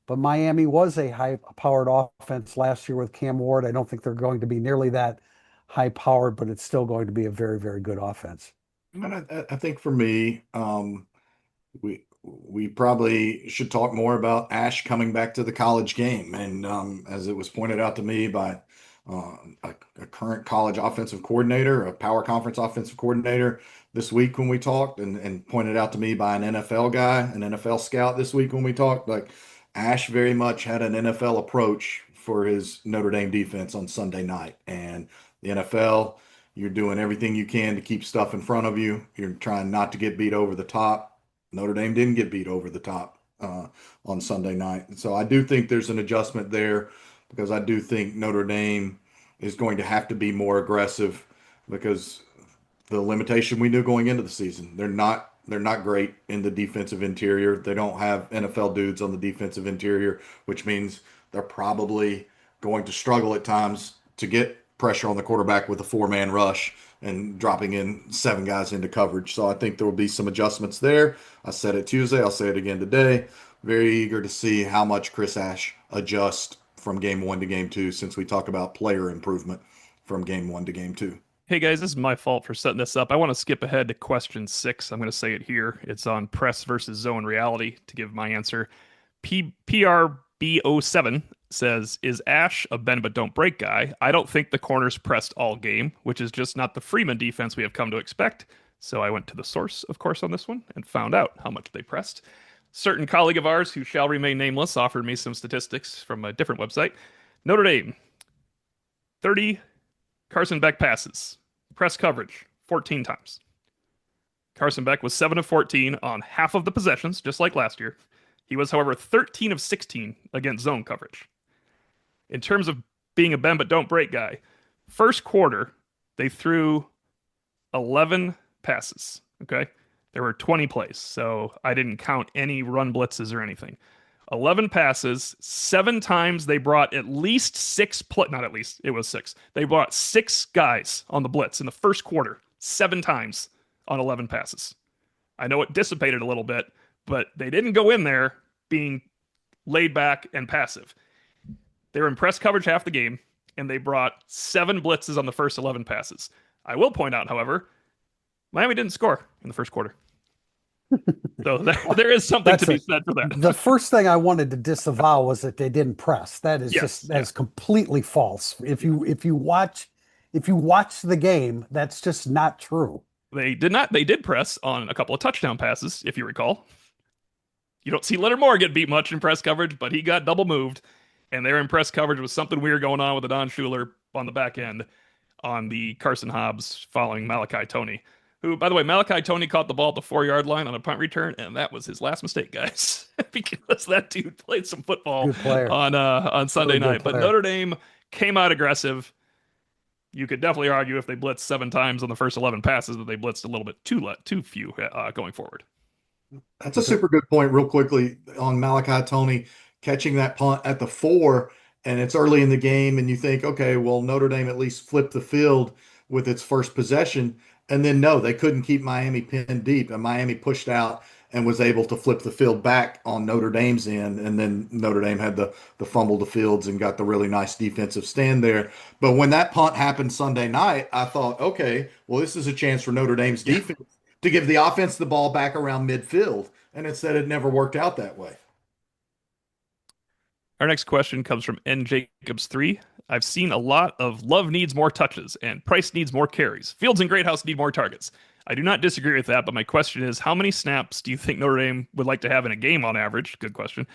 but Miami was a high-powered offense last year with Cam Ward. I don't think they're going to be nearly that high-powered, but it's still going to be a very, very good offense. And I think for me, we probably should talk more about Ash coming back to the college game. And as it was pointed out to me by a current college offensive coordinator, a power conference offensive coordinator this week when we talked, and pointed out to me by an NFL guy, an NFL scout this week when we talked, like Ash very much had an NFL approach for his Notre Dame defense on Sunday night. And the NFL, you're doing everything you can to keep stuff in front of you. You're trying not to get beat over the top. Notre Dame didn't get beat over the top on Sunday night. So I do think there's an adjustment there, because I do think Notre Dame is going to have to be more aggressive, because the limitation we knew going into the season, they're not great in the defensive interior. They don't have NFL dudes on the defensive interior, which means they're probably going to struggle at times to get pressure on the quarterback with a 4-man rush and dropping in 7 guys into coverage. So I think there will be some adjustments there. I said it Tuesday. I'll say it again today. Very eager to see how much Chris Ash adjusts from game 1 to game 2, since we talk about player improvement from game 1 to game 2. Hey guys, this is my fault for setting this up. I want to skip ahead to question 6. I'm going to say it here. It's on press versus zone reality to give my answer. PRB07 says, is Ash a bend but don't break guy? I don't think the corners pressed all game, which is just not the Freeman defense we have come to expect. So I went to the source, of course, on this one and found out how much they pressed. Certain colleague of ours, who shall remain nameless, offered me some statistics from a different website. Notre Dame, 30 Carson Beck passes. Press coverage, 14 times. Carson Beck was 7 of 14 on half of the possessions, just like last year. He was, however, 13 of 16 against zone coverage. In terms of being a bend but don't break guy, first quarter, they threw 11 passes, okay? There were 20 plays, so I didn't count any run blitzes or anything. 11 passes, 7 times they brought at least 6, not at least, it was 6. They brought 6 guys on the blitz in the first quarter, 7 times on 11 passes. I know it dissipated a little bit, but they didn't go in there being laid back and passive. They were in press coverage half the game, and they brought 7 blitzes on the first 11 passes. I will point out, however, Miami didn't score in the first quarter. So there is something to be said for that. The first thing I wanted to disavow was that they didn't press. That is is completely false. If you watch the game, that's just not true. They did not. They did press on a couple of touchdown passes, if you recall. You don't see Leonard Moore get beat much in press coverage, but he got double moved, and they're in press coverage with something weird going on with the Don Schuler on the back end on the Carson Hobbs following Malachi Toney. Who, by the way, Malachi Toney caught the ball at the 4-yard line on a punt return, and that was his last mistake, guys, because that dude played some football on Sunday night. But Notre Dame came out aggressive. You could definitely argue if they blitzed 7 times on the first 11 passes that they blitzed a little bit too few going forward. That's a super good point. Real quickly on Malachi Toney catching that punt at the 4, and it's early in the game, and you think, okay, well, Notre Dame at least flipped the field with its first possession. And then, no, they couldn't keep Miami pinned deep. And Miami pushed out and was able to flip the field back on Notre Dame's end. And then Notre Dame had the fumble the fields and got the really nice defensive stand there. But when that punt happened Sunday night, I thought, okay, well, this is a chance for Notre Dame's defense to give the offense the ball back around midfield. And instead, it never worked out that way. Our next question comes from N. Jacobs 3. I've seen a lot of Love needs more touches and Price needs more carries. Fields and Greathouse need more targets. I do not disagree with that, but my question is, how many snaps do you think Notre Dame would like to have in a game on average? Good question.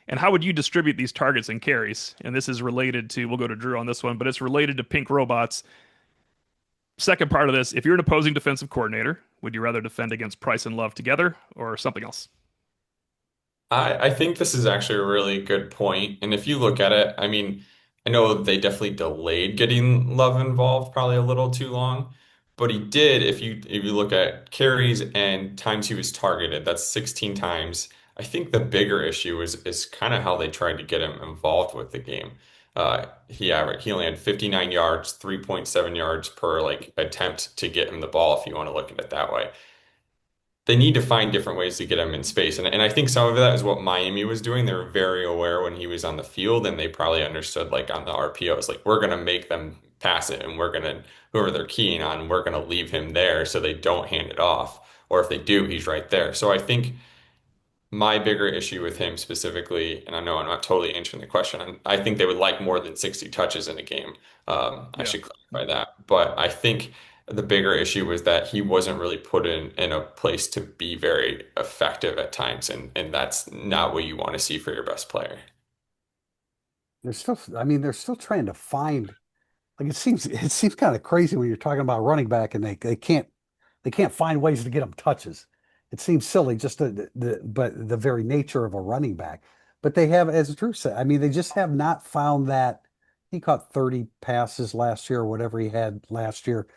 And how would you distribute these targets and carries? And this is related to, we'll go to Drew on this one, but it's related to pink robots. Second part of this, if you're an opposing defensive coordinator, would you rather defend against Price and Love together or something else? I think this is actually a really good point. And if you look at it, I mean, I know they definitely delayed getting Love involved probably a little too long, but he did. If you look at carries and times he was targeted, that's 16 times. I think the bigger issue is kind of how they tried to get him involved with the game. He only had 59 yards, 3.7 yards per like attempt to get him the ball, if you want to look at it that way. They need to find different ways to get him in space. And I think some of that is what Miami was doing. They were very aware when he was on the field, and they probably understood, like on the RPOs, like we're going to make them pass it, and we're going to, whoever they're keying on, we're going to leave him there so they don't hand it off. Or if they do, he's right there. So I think my bigger issue with him specifically, and I know I'm not totally answering the question, I think they would like more than 60 touches in a game. I Yeah. should clarify that. But I think the bigger issue was that he wasn't really put in a place to be very effective at times, and that's not what you want to see for your best player. They're still trying to find, like it seems kind of crazy when you're talking about running back and they can't find ways to get them touches. It seems silly just but the very nature of a running back. But they have, as Drew said, I mean, they just have not found that. He caught 30 passes last year or whatever he had last year.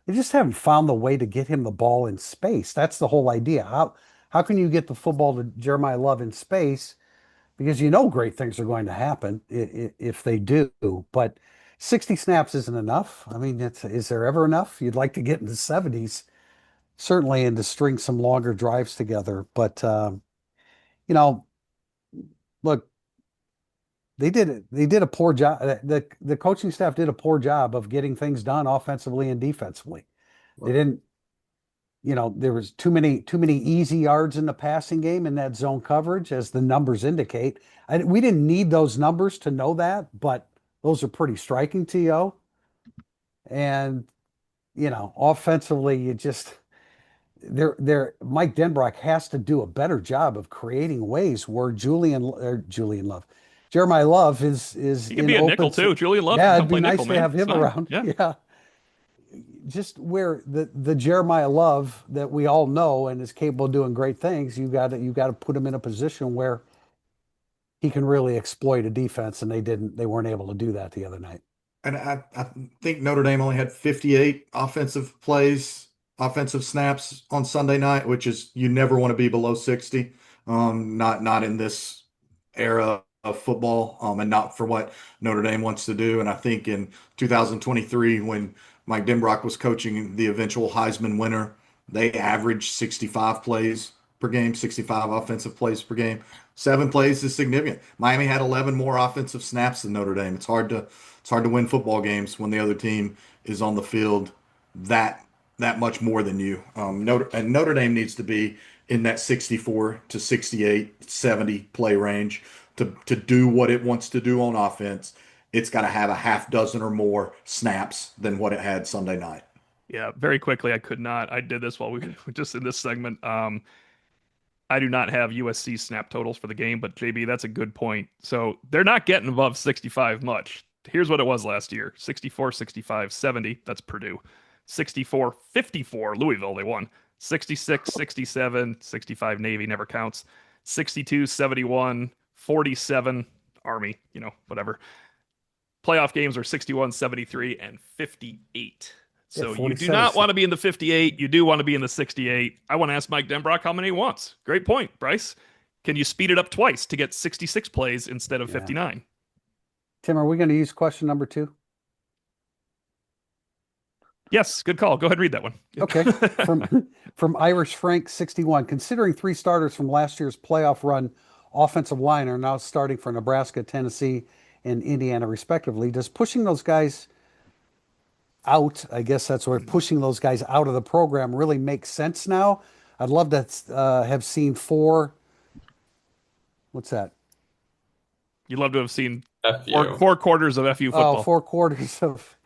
They just haven't found the way to get him the ball in space. That's the whole idea. How can you get the football to Jeremiah Love in space? Because you know great things are going to happen if they do. But 60 snaps isn't enough. I mean, is there ever enough? You'd like to get in the 70s, certainly, and to string some longer drives together. But you know, look, they did a poor job. The coaching staff did a poor job of getting things done offensively and defensively. They didn't, there was too many easy yards in the passing game in that zone coverage, as the numbers indicate. We didn't need those numbers to know that, but those are pretty striking to you. And offensively, you just Mike Denbrock has to do a better job of creating ways where Jeremiah Love is He can in be a nickel open. too. Julian Love can Yeah, come it'd be play nice nickel, to man. have It's him fine. around. Yeah. Yeah, just where the Jeremiah Love that we all know and is capable of doing great things, you got to put him in a position where he can really exploit a defense, and they weren't able to do that the other night. And I think Notre Dame only had 58 offensive snaps on Sunday night, which is you never want to be below 60. Not in this era of football, and not for what Notre Dame wants to do. And I think in 2023, when Mike Denbrock was coaching the eventual Heisman winner, they averaged 65 plays per game, 65 offensive plays per game. 7 plays is significant. Miami had 11 more offensive snaps than Notre Dame. It's hard to win football games when the other team is on the field that that much more than you. Notre Dame needs to be in that 64 to 68, 70 play range to do what it wants to do on offense. It's got to have a half dozen or more snaps than what it had Sunday night. Yeah, very quickly, I could not. I did this while we were just in this segment. I do not have USC snap totals for the game, but JB, that's a good point. So they're not getting above 65 much. Here's what it was last year: 64, 65, 70. That's Purdue. 64, 54, Louisville, they won. 66, 67, 65, Navy never counts. 62, 71, 47, Army, whatever. Playoff games are 61, 73, and 58. Yeah, So you do 47. not want to be in the 58. You do want to be in the 68. I want to ask Mike Denbrock how many he wants. Great point, Bryce. Can you speed it up twice to get 66 plays instead of Yeah. 59? Tim, are we going to use question number 2? Yes, good call. Go ahead and read that one. Okay. From Irish Frank 61. Considering 3 starters from last year's playoff run offensive line are now starting for Nebraska, Tennessee, and Indiana, respectively, does pushing those guys out, I guess that's where pushing those guys out of the program really makes sense now? I'd love to have seen 4. What's that? You'd love to have seen F Four, you. 4 quarters of FU Oh, football. 4 quarters of,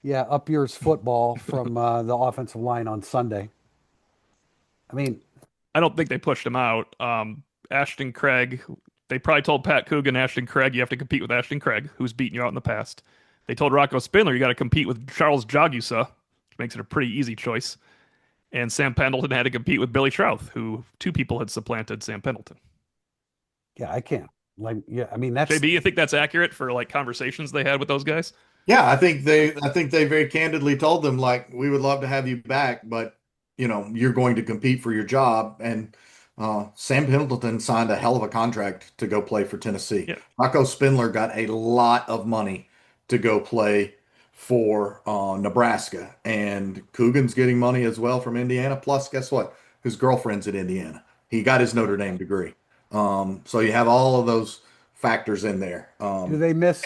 yeah, up yours football from the offensive line on Sunday. I mean, I don't think they pushed him out. Ashton Craig, they probably told Pat Coogan, Ashton Craig, you have to compete with Ashton Craig, who's beaten you out in the past. They told Rocco Spindler, you got to compete with Charles Jagusa, which makes it a pretty easy choice. And Sam Pendleton had to compete with Billy Trouth, who two people had supplanted Sam Pendleton. yeah, I can't. Like, yeah, I mean, that's JB, you think that's accurate for like conversations they had with those guys? Yeah, I think they very candidly told them like we would love to have you back, but you're going to compete for your job. And Sam Pendleton signed a hell of a contract to go play for Tennessee. Yeah. Rocco Spindler got a lot of money to go play for Nebraska, and Coogan's getting money as well from Indiana. Plus, guess what? His girlfriend's at Indiana. He got his Notre Dame degree. So you have all of those factors in there. do they miss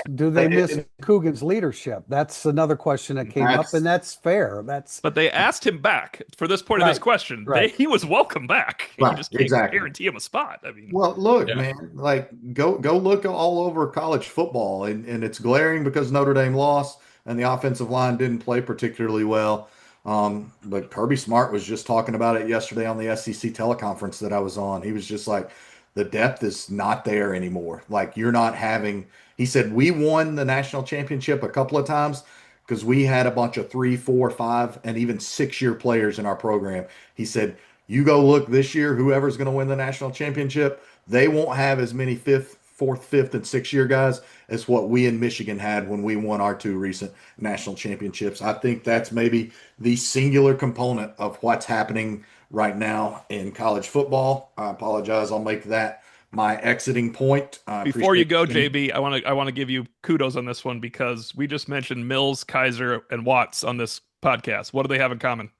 Coogan's leadership? That's another question that came up, and That's that's fair. That's But they asked him back for this point of this right, question. right. He was welcome back. You right, just can't exactly. guarantee him a spot. I mean, Well, look, Yeah. man, like go look all over college football, and it's glaring because Notre Dame lost and the offensive line didn't play particularly well. But Kirby Smart was just talking about it yesterday on the SEC teleconference that I was on. He was just like, the depth is not there anymore. Like you're not having. He said we won the national championship a couple of times because we had a bunch of 3, 4, 5, and even 6 year players in our program. He said you go look this year, whoever's going to win the national championship, they won't have as many fifth, fourth, fifth, and 6 year guys as what we in Michigan had when we won our two recent national championships. I think that's maybe the singular component of what's happening right now in college football. I apologize. I'll make that my exiting point. I before you appreciate go, it. JB, I want to give you kudos on this one because we just mentioned Mills, Kaiser, and Watts on this podcast. What do they have in common?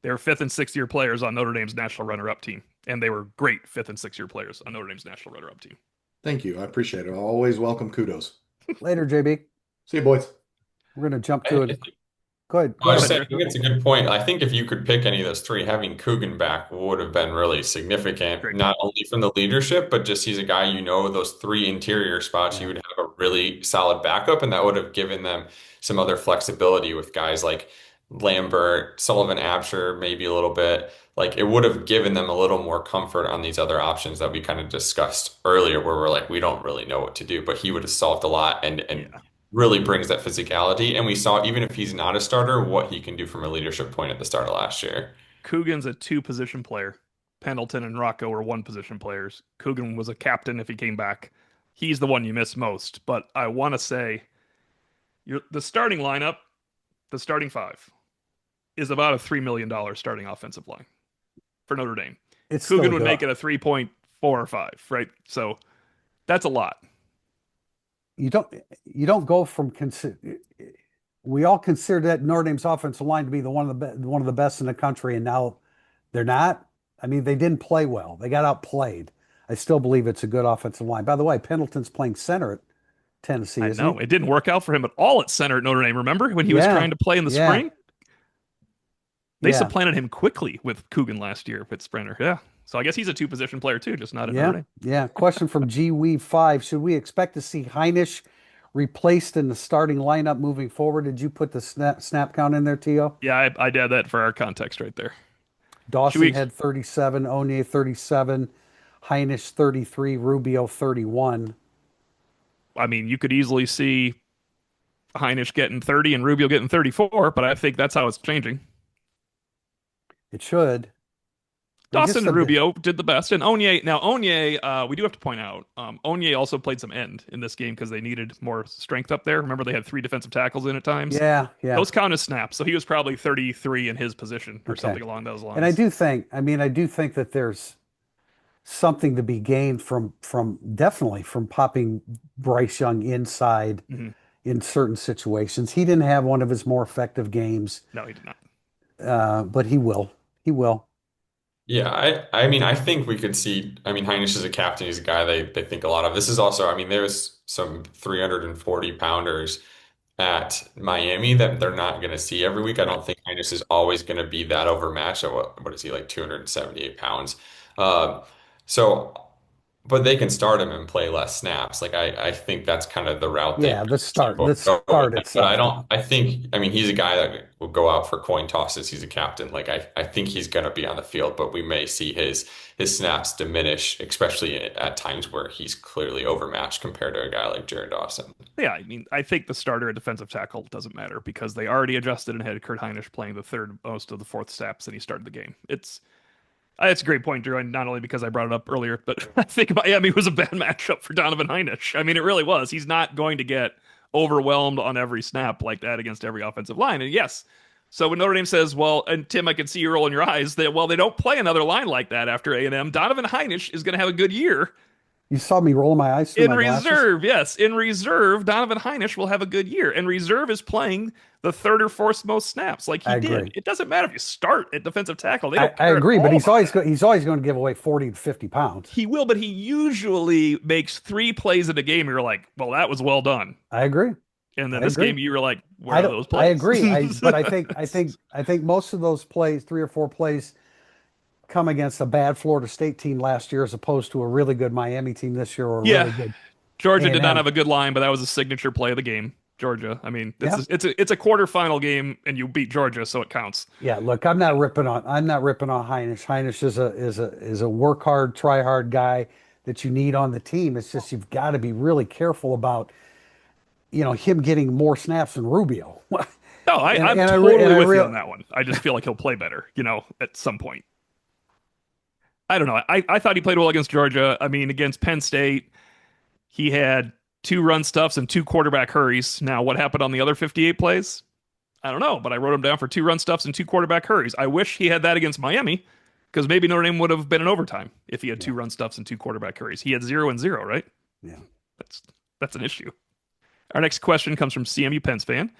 They were fifth and sixth year players on Notre Dame's national runner-up team, and they were great fifth and sixth year players on Notre Dame's national runner-up team. Thank you. I appreciate it. I always welcome kudos. Later, JB. See you, boys. We're going to jump to I it. Go ahead. I Go was ahead. saying, I think it's a good point. I think if you could pick any of those three, having Coogan back would have been really significant, Great not point. only from the leadership, but just he's a guy, those three interior spots, you Yeah. would have a really solid backup, and that would have given them some other flexibility with guys like Lambert, Sullivan Absher, maybe a little bit. Like it would have given them a little more comfort on these other options that we kind of discussed earlier, where we're like, we don't really know what to do, but he would have solved a lot and Yeah. really brings that physicality. And we saw, even if he's not a starter, what he can do from a leadership point at the start of last year. Coogan's a two-position player. Pendleton and Rocco were one-position players. Coogan was a captain if he came back. He's the one you miss most. But I want to say, the starting lineup, the starting five, is about a $3 million starting offensive line for Notre Dame. It's Coogan still would good. make it a 3.4 or 5, right? So that's a lot. You don't go from we all consider that Notre Dame's offensive line to be one of the best in the country, and now they're not. I mean, they didn't play well. They got outplayed. I still believe it's a good offensive line. By the way, Pendleton's playing center at Tennessee, I isn't know he? it didn't work out for him at all at center at Notre Dame. Remember when he was Yeah, trying to play in the yeah, spring? They yeah, supplanted him quickly with Coogan last year with Sprinter. Yeah. So I guess he's a two-position player too, just not at Notre yeah, Dame. yeah. Question from G Weave 5. Should we expect to see Heinisch replaced in the starting lineup moving forward? Did you put the snap count in there, Tio? Yeah, I did that for our context right there. Should Dawson we? had 37, Onye 37, Heinisch 33, Rubio 31. I mean, you could easily see Heinisch getting 30 and Rubio getting 34, but I think that's how it's changing. It should. I mean, just Dawson and Rubio did the best, and Onye. We do have to point out, Onye also played some end in this game because they needed more strength up there. Remember, they had three defensive tackles in at times. Yeah, yeah. Those count as snaps, so he was probably 33 in his position or Okay. something along those lines. And I do think that there's something to be gained from definitely from popping Bryce Young inside Mhm. in certain situations. He didn't have one of his more effective games, No, he did not. but he will. He will. Yeah, I mean, I think we could see, I mean, Heinisch is a captain. He's a guy they think a lot of. This is also, I mean, there's some 340 pounders at Miami that they're not going to see every week. I Right. don't think Heinisch is always going to be that overmatched at what is he, like 278 pounds. Um, so but they can start him and play less snaps. Like I think that's kind of the route they Yeah, potentially the go with. start But I itself. don't. I think. I mean, he's a guy that will go out for coin tosses. He's a captain. Like I think he's going to be on the field, but we may see his snaps diminish, especially at times where he's clearly overmatched compared to a guy like Jared Dawson. Yeah, I mean, I think the starter at defensive tackle doesn't matter because they already adjusted and had Kurt Hinish playing the third most of the fourth snaps and he started the game. It's a great point, Drew, and not only because I brought it up earlier, but I think Miami was a bad matchup for Donovan Hinish. I mean, it really was. He's not going to get overwhelmed on every snap like that against every offensive line. And yes, so when Notre Dame says, well, and Tim, I can see you rolling your eyes that, well, they don't play another line like that after A&M, Donovan Hinish is going to have a good year. You saw me roll my eyes through In my glasses? reserve, yes. In reserve, Donovan Hinish will have a good year. And reserve is playing the third or fourth most snaps like he I did. agree. It doesn't matter if you start at defensive tackle. They don't I care at agree, but all about that. he's always going to give away 40 to 50 pounds. He will, but he usually makes 3 plays in a game. You're like, well, that was well done. I agree. And then I this game, agree. you were like, where I are don't those I plays? agree. But I think most of those plays, 3 or 4 plays, come against a bad Florida State team last year as opposed to a really good Miami team this year or a Yeah, really good Georgia did not A&M. have a good line, but that was a signature play of the game. Georgia. I mean, Yeah. it's a quarterfinal game, and you beat Georgia, so it counts. Yeah, look, I'm not ripping on Heinisch. Heinisch is a work hard, try hard guy that you need on the team. It's just you've got to be really careful about, him getting more snaps than Rubio. No, And I'm and and totally I with you real on that one. I just feel like he'll play better, at some point. I don't know. I thought he played well against Georgia. I mean, against Penn State, he had 2 run stuffs and 2 quarterback hurries. Now, what happened on the other 58 plays? I don't know, but I wrote him down for 2 run stuffs and 2 quarterback hurries. I wish he had that against Miami because maybe Notre Dame would have been in overtime if he had two yeah, run stuffs and 2 quarterback hurries. He had 0 and 0, right? yeah. That's that's an issue. Our next question comes from CMU Pens fan.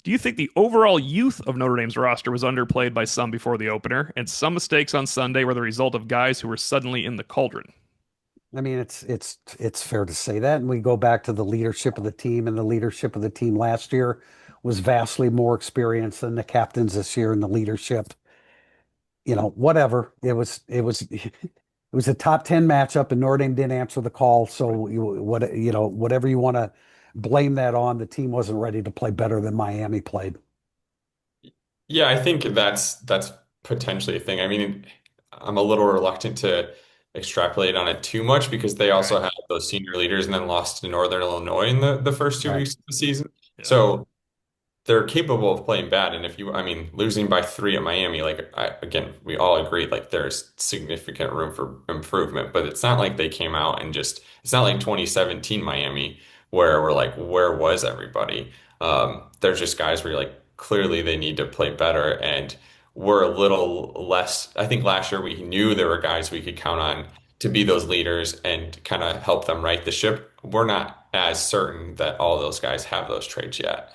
Do you think the overall youth of Notre Dame's roster was underplayed by some before the opener, and some mistakes on Sunday were the result of guys who were suddenly in the cauldron? I mean, it's fair to say that, and we go back to the leadership of the team, and the leadership of the team last year was vastly more experienced than the captains this year in the leadership. Whatever. It was a top 10 matchup and Notre Dame didn't answer the call. So whatever you want to blame that on, the team wasn't ready to play better than Miami played. Yeah, I think that's potentially a thing. I mean, I'm a little reluctant to extrapolate on it too much because they Okay. also had those senior leaders and then lost to Northern Illinois in the first two Right. weeks of the season. Yeah. So they're capable of playing bad. And if you, I mean, losing by 3 at Miami, like again, we all agree, like there's significant room for improvement, but it's not like they came out and just, it's not like 2017 Miami where we're like, where was everybody? There's just guys where you're like, clearly they need to play better. And we're a little less, I think last year we knew there were guys we could count on to be those leaders and kind of help them right the ship. We're not as certain that all those guys have those traits yet.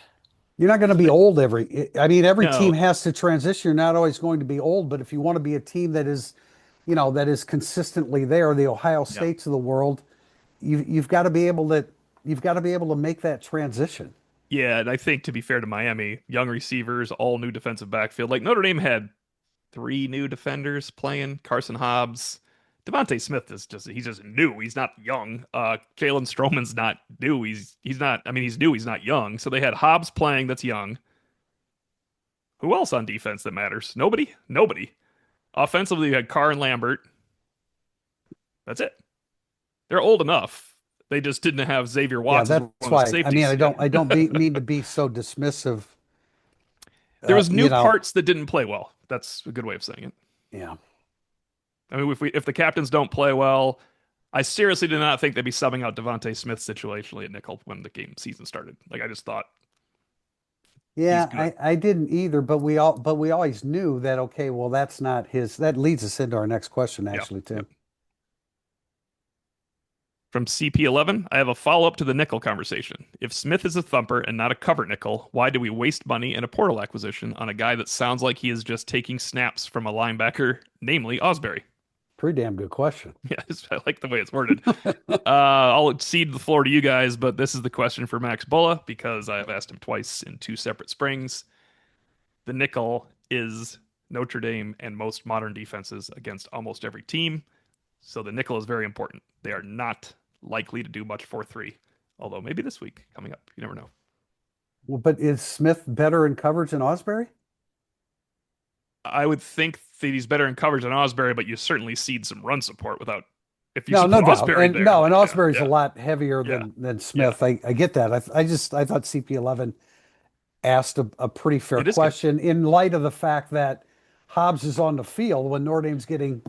You're not going to be old I mean, every team No. has to transition. You're not always going to be old, but if you want to be a team that is consistently there, the Ohio Yeah. States of the world, you've got to be able to, you've got to be able to make that transition. Yeah, and I think to be fair to Miami, young receivers, all new defensive backfield. Like Notre Dame had 3 new defenders playing. Carson Hobbs. Devontae Smith is he's just new. He's not young. Jalen Stroman's not new. He's not, I mean, he's new, he's not young. So they had Hobbs playing that's young. Who else on defense that matters? Nobody? Nobody. Offensively, you had Carr and Lambert. That's it. They're old enough. They just didn't have Xavier Yeah, Watts as that's one of the why. I mean, safeties yet. I don't mean to be so dismissive. There was You new know, parts that didn't play well. That's a good way of saying it. yeah. I mean, if the captains don't play well, I seriously did not think they'd be subbing out Devontae Smith situationally at nickel when the game season started. Like I just thought he's Yeah, good. I didn't either, but we always knew that okay, well that's not his that leads us into our next question Yeah. actually, Yep. Tim. From CP11, I have a follow up to the nickel conversation. If Smith is a thumper and not a cover nickel, why do we waste money in a portal acquisition on a guy that sounds like he is just taking snaps from a linebacker, namely Osbury? Pretty damn good question. Yeah, I like the way it's worded. I'll cede the floor to you guys, but this is the question for Max Bulla because I've asked him twice in 2 separate springs. The nickel is Notre Dame and most modern defenses against almost every team. So the nickel is very important. They are not likely to do much 4-3, although maybe this week coming up. You never know. Well, but is Smith better in coverage than Osbury? I would think that he's better in coverage than Osbury, but you certainly cede some run support without if you No, no put doubt. Osbury And there. no, and Like, Osbury's a yeah, lot heavier yeah, than yeah. Smith. I get that. I thought CP11 asked a pretty fair It is good. question in light of the fact that Hobbs is on the field when Notre Dame's getting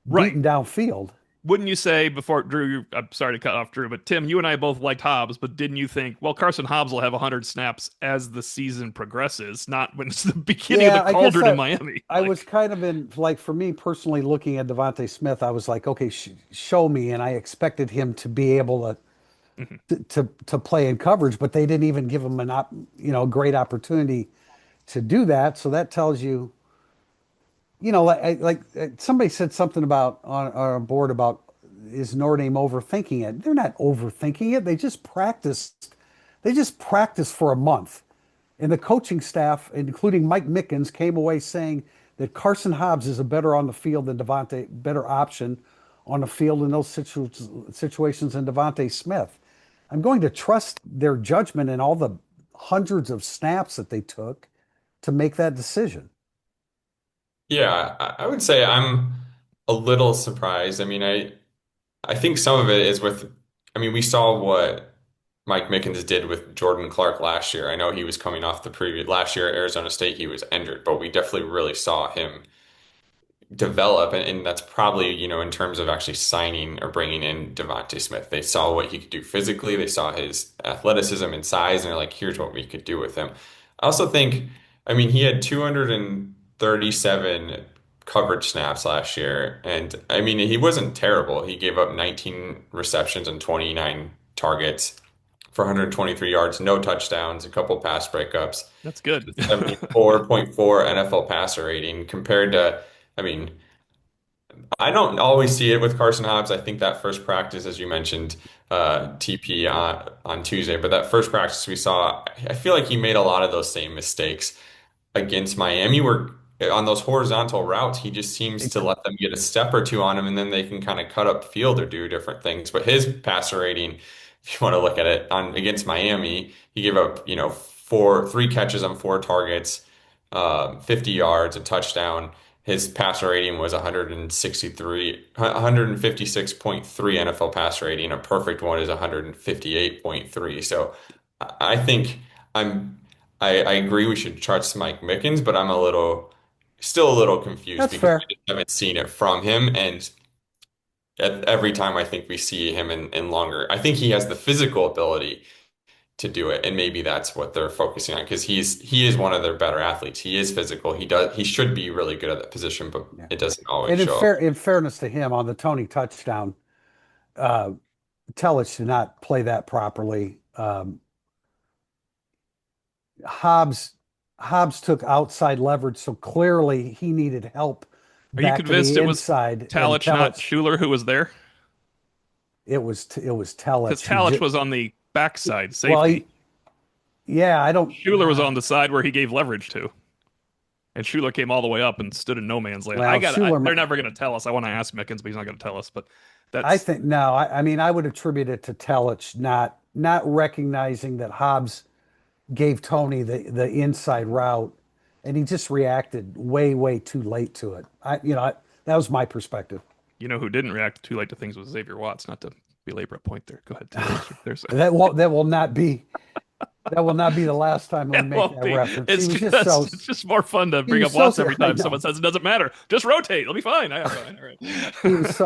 Right. beaten downfield. Wouldn't you say before Drew? I'm sorry to cut off Drew, but Tim, you and I both liked Hobbs, but didn't you think, well, Carson Hobbs will have 100 snaps as the season progresses, not when it's the beginning of the Yeah, I guess cauldron in Miami? I was kind of in like for me personally looking at Devontae Smith, I was like, okay, show me, and I expected him to be able Mhm. to play in coverage, but they didn't even give him great opportunity to do that. So that tells you, somebody said something about on a board about is Notre Dame overthinking it? They're not overthinking it. They just practiced. They just practiced for a month. And the coaching staff, including Mike Mickens, came away saying that Carson Hobbs is a better on the field than Devontae, better option on the field in those situations than Devontae Smith. I'm going to trust their judgment and all the hundreds of snaps that they took to make that decision. Yeah, I would say I'm a little surprised. I mean, I think some of it is with, I mean, we saw what Mike Mickens did with Jordan Clark last year. I know he was coming off the previous last year at Arizona State, he was injured, but we definitely really saw him develop, and that's probably, in terms of actually signing or bringing in Devontae Smith. They saw what he could do physically, they saw his athleticism and size, and they're like, here's what we could do with him. I also think, I mean, he had 237 coverage snaps last year, and I mean, he wasn't terrible. He gave up 19 receptions and 29 targets for 123 yards, no touchdowns, a couple pass breakups, That's good. 74.4 NFL passer rating compared to, I mean, I don't always see it with Carson Hobbs. I think that first practice, as you mentioned, TP on Tuesday, but that first practice we saw, I feel like he made a lot of those same mistakes against Miami, where on those horizontal routes, he just seems to let them get a step or two on him, and then they can kind of cut up field or do different things. But his passer rating, if you want to look at it, on against Miami, he gave up, three catches on four targets, 50 yards, a touchdown. His passer rating was 156.3 NFL passer rating. A perfect one is 158.3. So I think I'm I agree we should trust Mike Mickens, but I'm still a little confused That's because fair. we just haven't seen it from him. And every time I think we see him in longer, I think he has the physical ability to do it, and maybe that's what they're focusing on because he is one of their better athletes. He is physical. He should be really good at that position, but Yeah. it doesn't always And show up. in fairness to him, on the Tony touchdown, uh, Telich did not play that properly. Hobbs Hobbs took outside leverage, so clearly he needed help Are you back to convinced the it was inside. And Talich, not Telich, Schuler, who was there? it was Because Telich who Talich just was on the backside well, safety. yeah, I don't. Schuler was on the side where he gave leverage to. And Schuler came all the way up and stood in no man's land. Well, They're never going to tell us. I want to ask Mickens, but he's not going to tell us. But I that's think no. I mean, I would attribute it to Telich not recognizing that Hobbs gave Tony the inside route, and he just reacted way too late to it. That was my perspective. who didn't react too late to things was Xavier Watts. Not to belabor a point there. Go ahead, Tim. There's That will not be the last time we it make won't that be. reference. He It's was just so just it's just more fun to he bring was up so Watts every I time someone know. says it doesn't matter. Just rotate. It'll be fine. Fine. All right.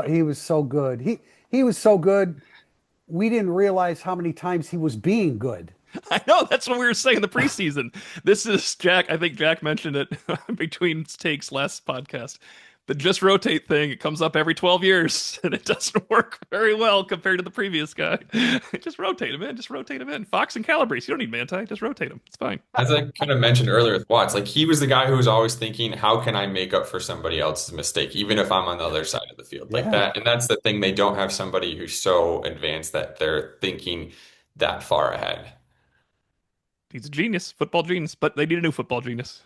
He was so good. He was so good. We didn't realize how many times he was being good. I know that's what we were saying in the preseason. This is Jack. I think Jack mentioned it between takes last podcast. The just rotate thing, it comes up every 12 years and it doesn't work very well compared to the previous guy. Just rotate him in. Just rotate him in. Fox and Calabrese. You don't need Manti. Just rotate him. It's fine. As I kind of mentioned earlier with Watts, like he was the guy who was always thinking, how can I make up for somebody else's mistake, even if I'm on the other side of the field like Yeah. that? And that's the thing. They don't have somebody who's so advanced that they're thinking that far ahead. He's a genius, football genius, but they need a new football genius.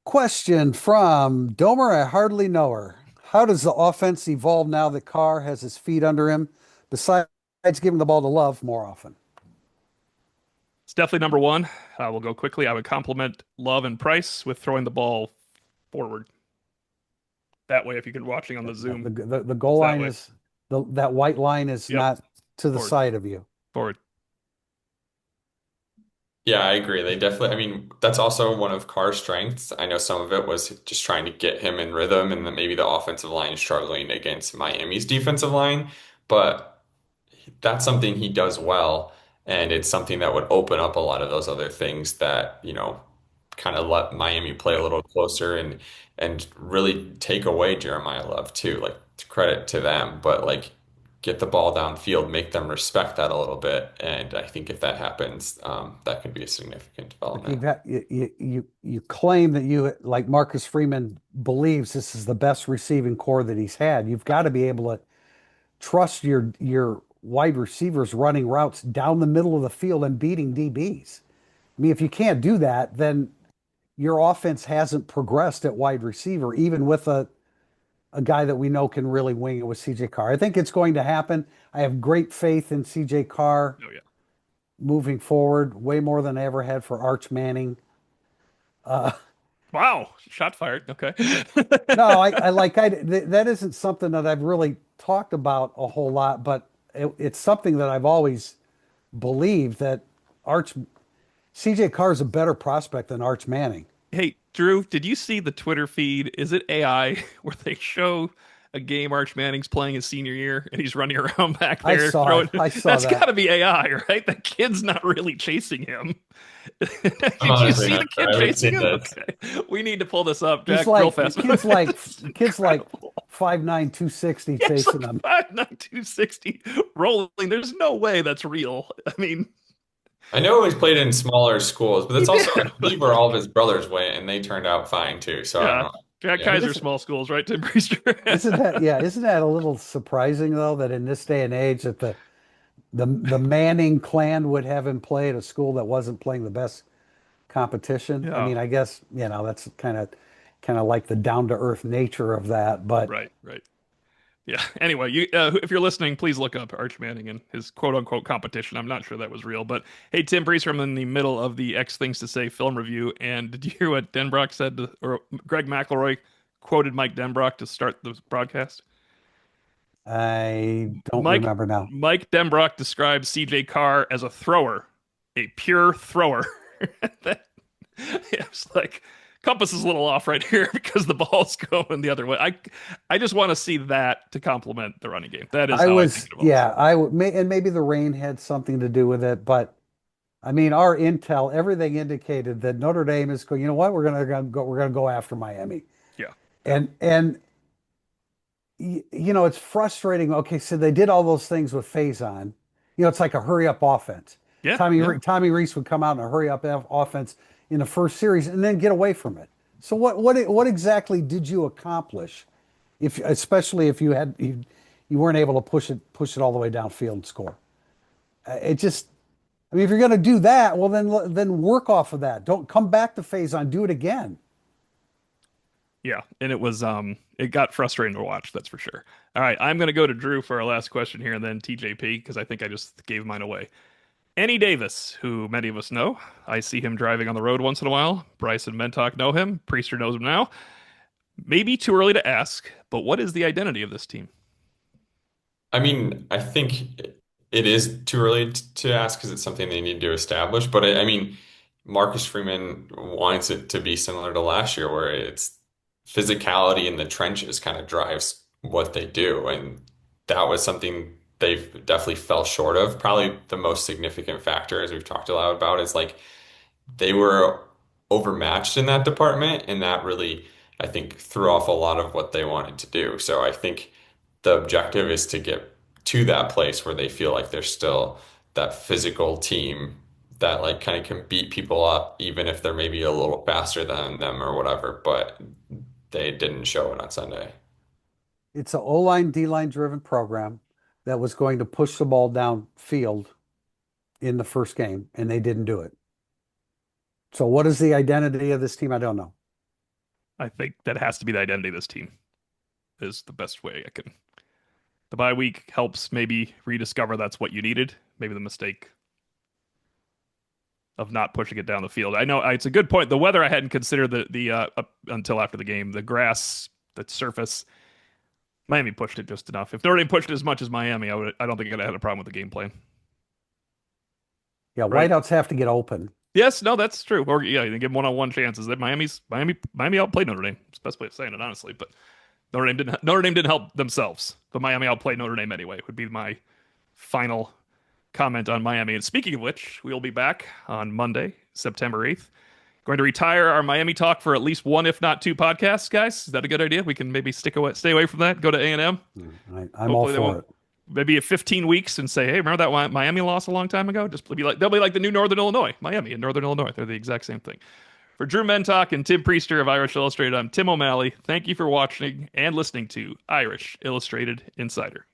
Question from Domer. I hardly know her. how does the offense evolve now that Carr has his feet under him, besides giving the ball to Love more often? It's definitely number one. We'll go quickly. I would compliment Love and Price with throwing the ball forward. That way, if you're watching on the Zoom, The goal it's that line way. is that white line is Yep, not to the forward, side of you. forward. Yeah, I agree. They definitely, I mean, that's also one of Carr's strengths. I know some of it was just trying to get him in rhythm and then maybe the offensive line is struggling against Miami's defensive line, but that's something he does well. And it's something that would open up a lot of those other things that, kind of let Miami play a Yep. little closer and really take away Jeremiah Love too. Like credit to them, but like get the ball downfield, make them respect that a little bit. And I think if that happens, that could be a significant But development. you claim that you, like Marcus Freeman, believes this is the best receiving core that he's had. You've got to be able to trust your wide receivers running routes down the middle of the field and beating DBs. I mean, if you can't do that, then your offense hasn't progressed at wide receiver, even with a guy that we know can really wing it with CJ Carr. I think it's going to happen. I have great faith in CJ Carr Oh yeah. moving forward, way more than I ever had for Arch Manning. Uh, Wow, shot fired. Okay. no, that isn't something that I've really talked about a whole lot, but it's something that I've always believed that Arch CJ Carr is a better prospect than Arch Manning. Hey, Drew, did you see the Twitter feed? Is it AI where they show a game Arch Manning's playing his senior year and he's running around back I there saw it. throwing? I saw That's got that. to be AI, right? The kid's not really chasing him. I'm Did you honestly see not the sure. kid I haven't He- chasing seen him? this. Okay. We need to pull this up, He's Jack, real like fast. the kid's like It's the kid's like incredible. 5'9", 260 Yeah, it's chasing like him. 5'9", 260 rolling. There's no way that's real. I mean, I know he's played in smaller schools, but he that's also, I did, believe, but where all of his brothers went, and they turned out fine too. So I don't yeah. know. Jack Yeah. Kaiser, Isn't small schools, right, Tim Priester? isn't that a little surprising though that in this day and age that the Manning clan would have him play at a school that wasn't playing the best competition? I Yeah, mean, I guess, that's kind of like the down to earth nature of that, but right, right. Yeah. Anyway, if you're listening, please look up Arch Manning and his quote unquote competition. I'm not sure that was real, but hey, Tim Priester, I'm in the middle of the X Things to Say film review, and did you hear what Denbrock said, or Greg McElroy quoted Mike Denbrock to start the broadcast? I don't Mike remember now. Mike Denbrock describes CJ Carr as a thrower, a pure thrower. That, yeah, it's like compass is a little off right here because the ball's going the other way. I just want to see that to complement the running game. That is how I think it evolves. Yeah, and maybe the rain had something to do with it, but I mean, our intel, everything indicated that Notre Dame is going, you know what, we're gonna go after Miami. Yeah, yeah, And it's frustrating. Okay, so they did all those things with Faison. It's like a hurry up offense. yeah, yeah. Tommy Reese would come out in a hurry up offense in the first series and then get away from it. So what exactly did you accomplish? If especially if you weren't able to push it all the way downfield and score. It just I mean, if you're going to do that, well then work off of that. Don't come back to Faison. Do it again. Yeah, and it got frustrating to watch, that's for sure. All right, I'm gonna go to Drew for our last question here, and then TJP because I think I just gave mine away. Annie Davis, who many of us know, I see him driving on the road once in a while. Bryce and Mentok know him. Priester knows him now. Maybe too early to ask, but what is the identity of this team? I mean, I think it is too early to ask because it's something they need to establish. But I mean, Marcus Freeman wants it to be similar to last year, where it's physicality in the trenches kind of drives what they do. And that was something they've definitely fell short of. Probably the most significant factor, as we've talked a lot about, is like they were overmatched in that department, and that really, I think, threw off a lot of what they wanted to do. So I think the objective is to get to that place where they feel like they're still that physical team that like kind of can beat people up, even if they're maybe a little faster than them or whatever. But they didn't show it on Sunday. It's an O-line, D-line driven program that was going to push the ball downfield in the first game, and they didn't do it. So what is the identity of this team? I don't know. I think that has to be the identity of this team. is the best way I can. The bye week helps maybe rediscover that's what you needed. Maybe the mistake of not pushing it down the field. I know it's a good point. The weather I hadn't considered the up until after the game. The grass, the surface. Miami pushed it just enough. If Notre Dame pushed it as much as Miami, I don't think I'd have had a problem with the game plan. Yeah, Right. wideouts have to get open. Yes, no, that's true. Or yeah, you give one-on-one chances. That Miami outplayed Notre Dame. It's the best way of saying it, honestly. But Notre Dame didn't help themselves. But Miami outplayed Notre Dame anyway. Would be my final comment on Miami. And speaking of which, we'll be back on Monday, September 8th. Going to retire our Miami talk for at least one, if not two podcasts, guys. Is that a good idea? We can maybe stay away from that. Go to A&M. I'm all for it. Maybe 15 weeks and say, hey, remember that Miami loss a long time ago? Just be like, they'll be like the new Northern Illinois, Miami and Northern Illinois. They're the exact same thing. For Drew Mentalk and Tim Priester of Irish Illustrated, I'm Tim O'Malley. Thank you for watching and listening to Irish Illustrated Insider.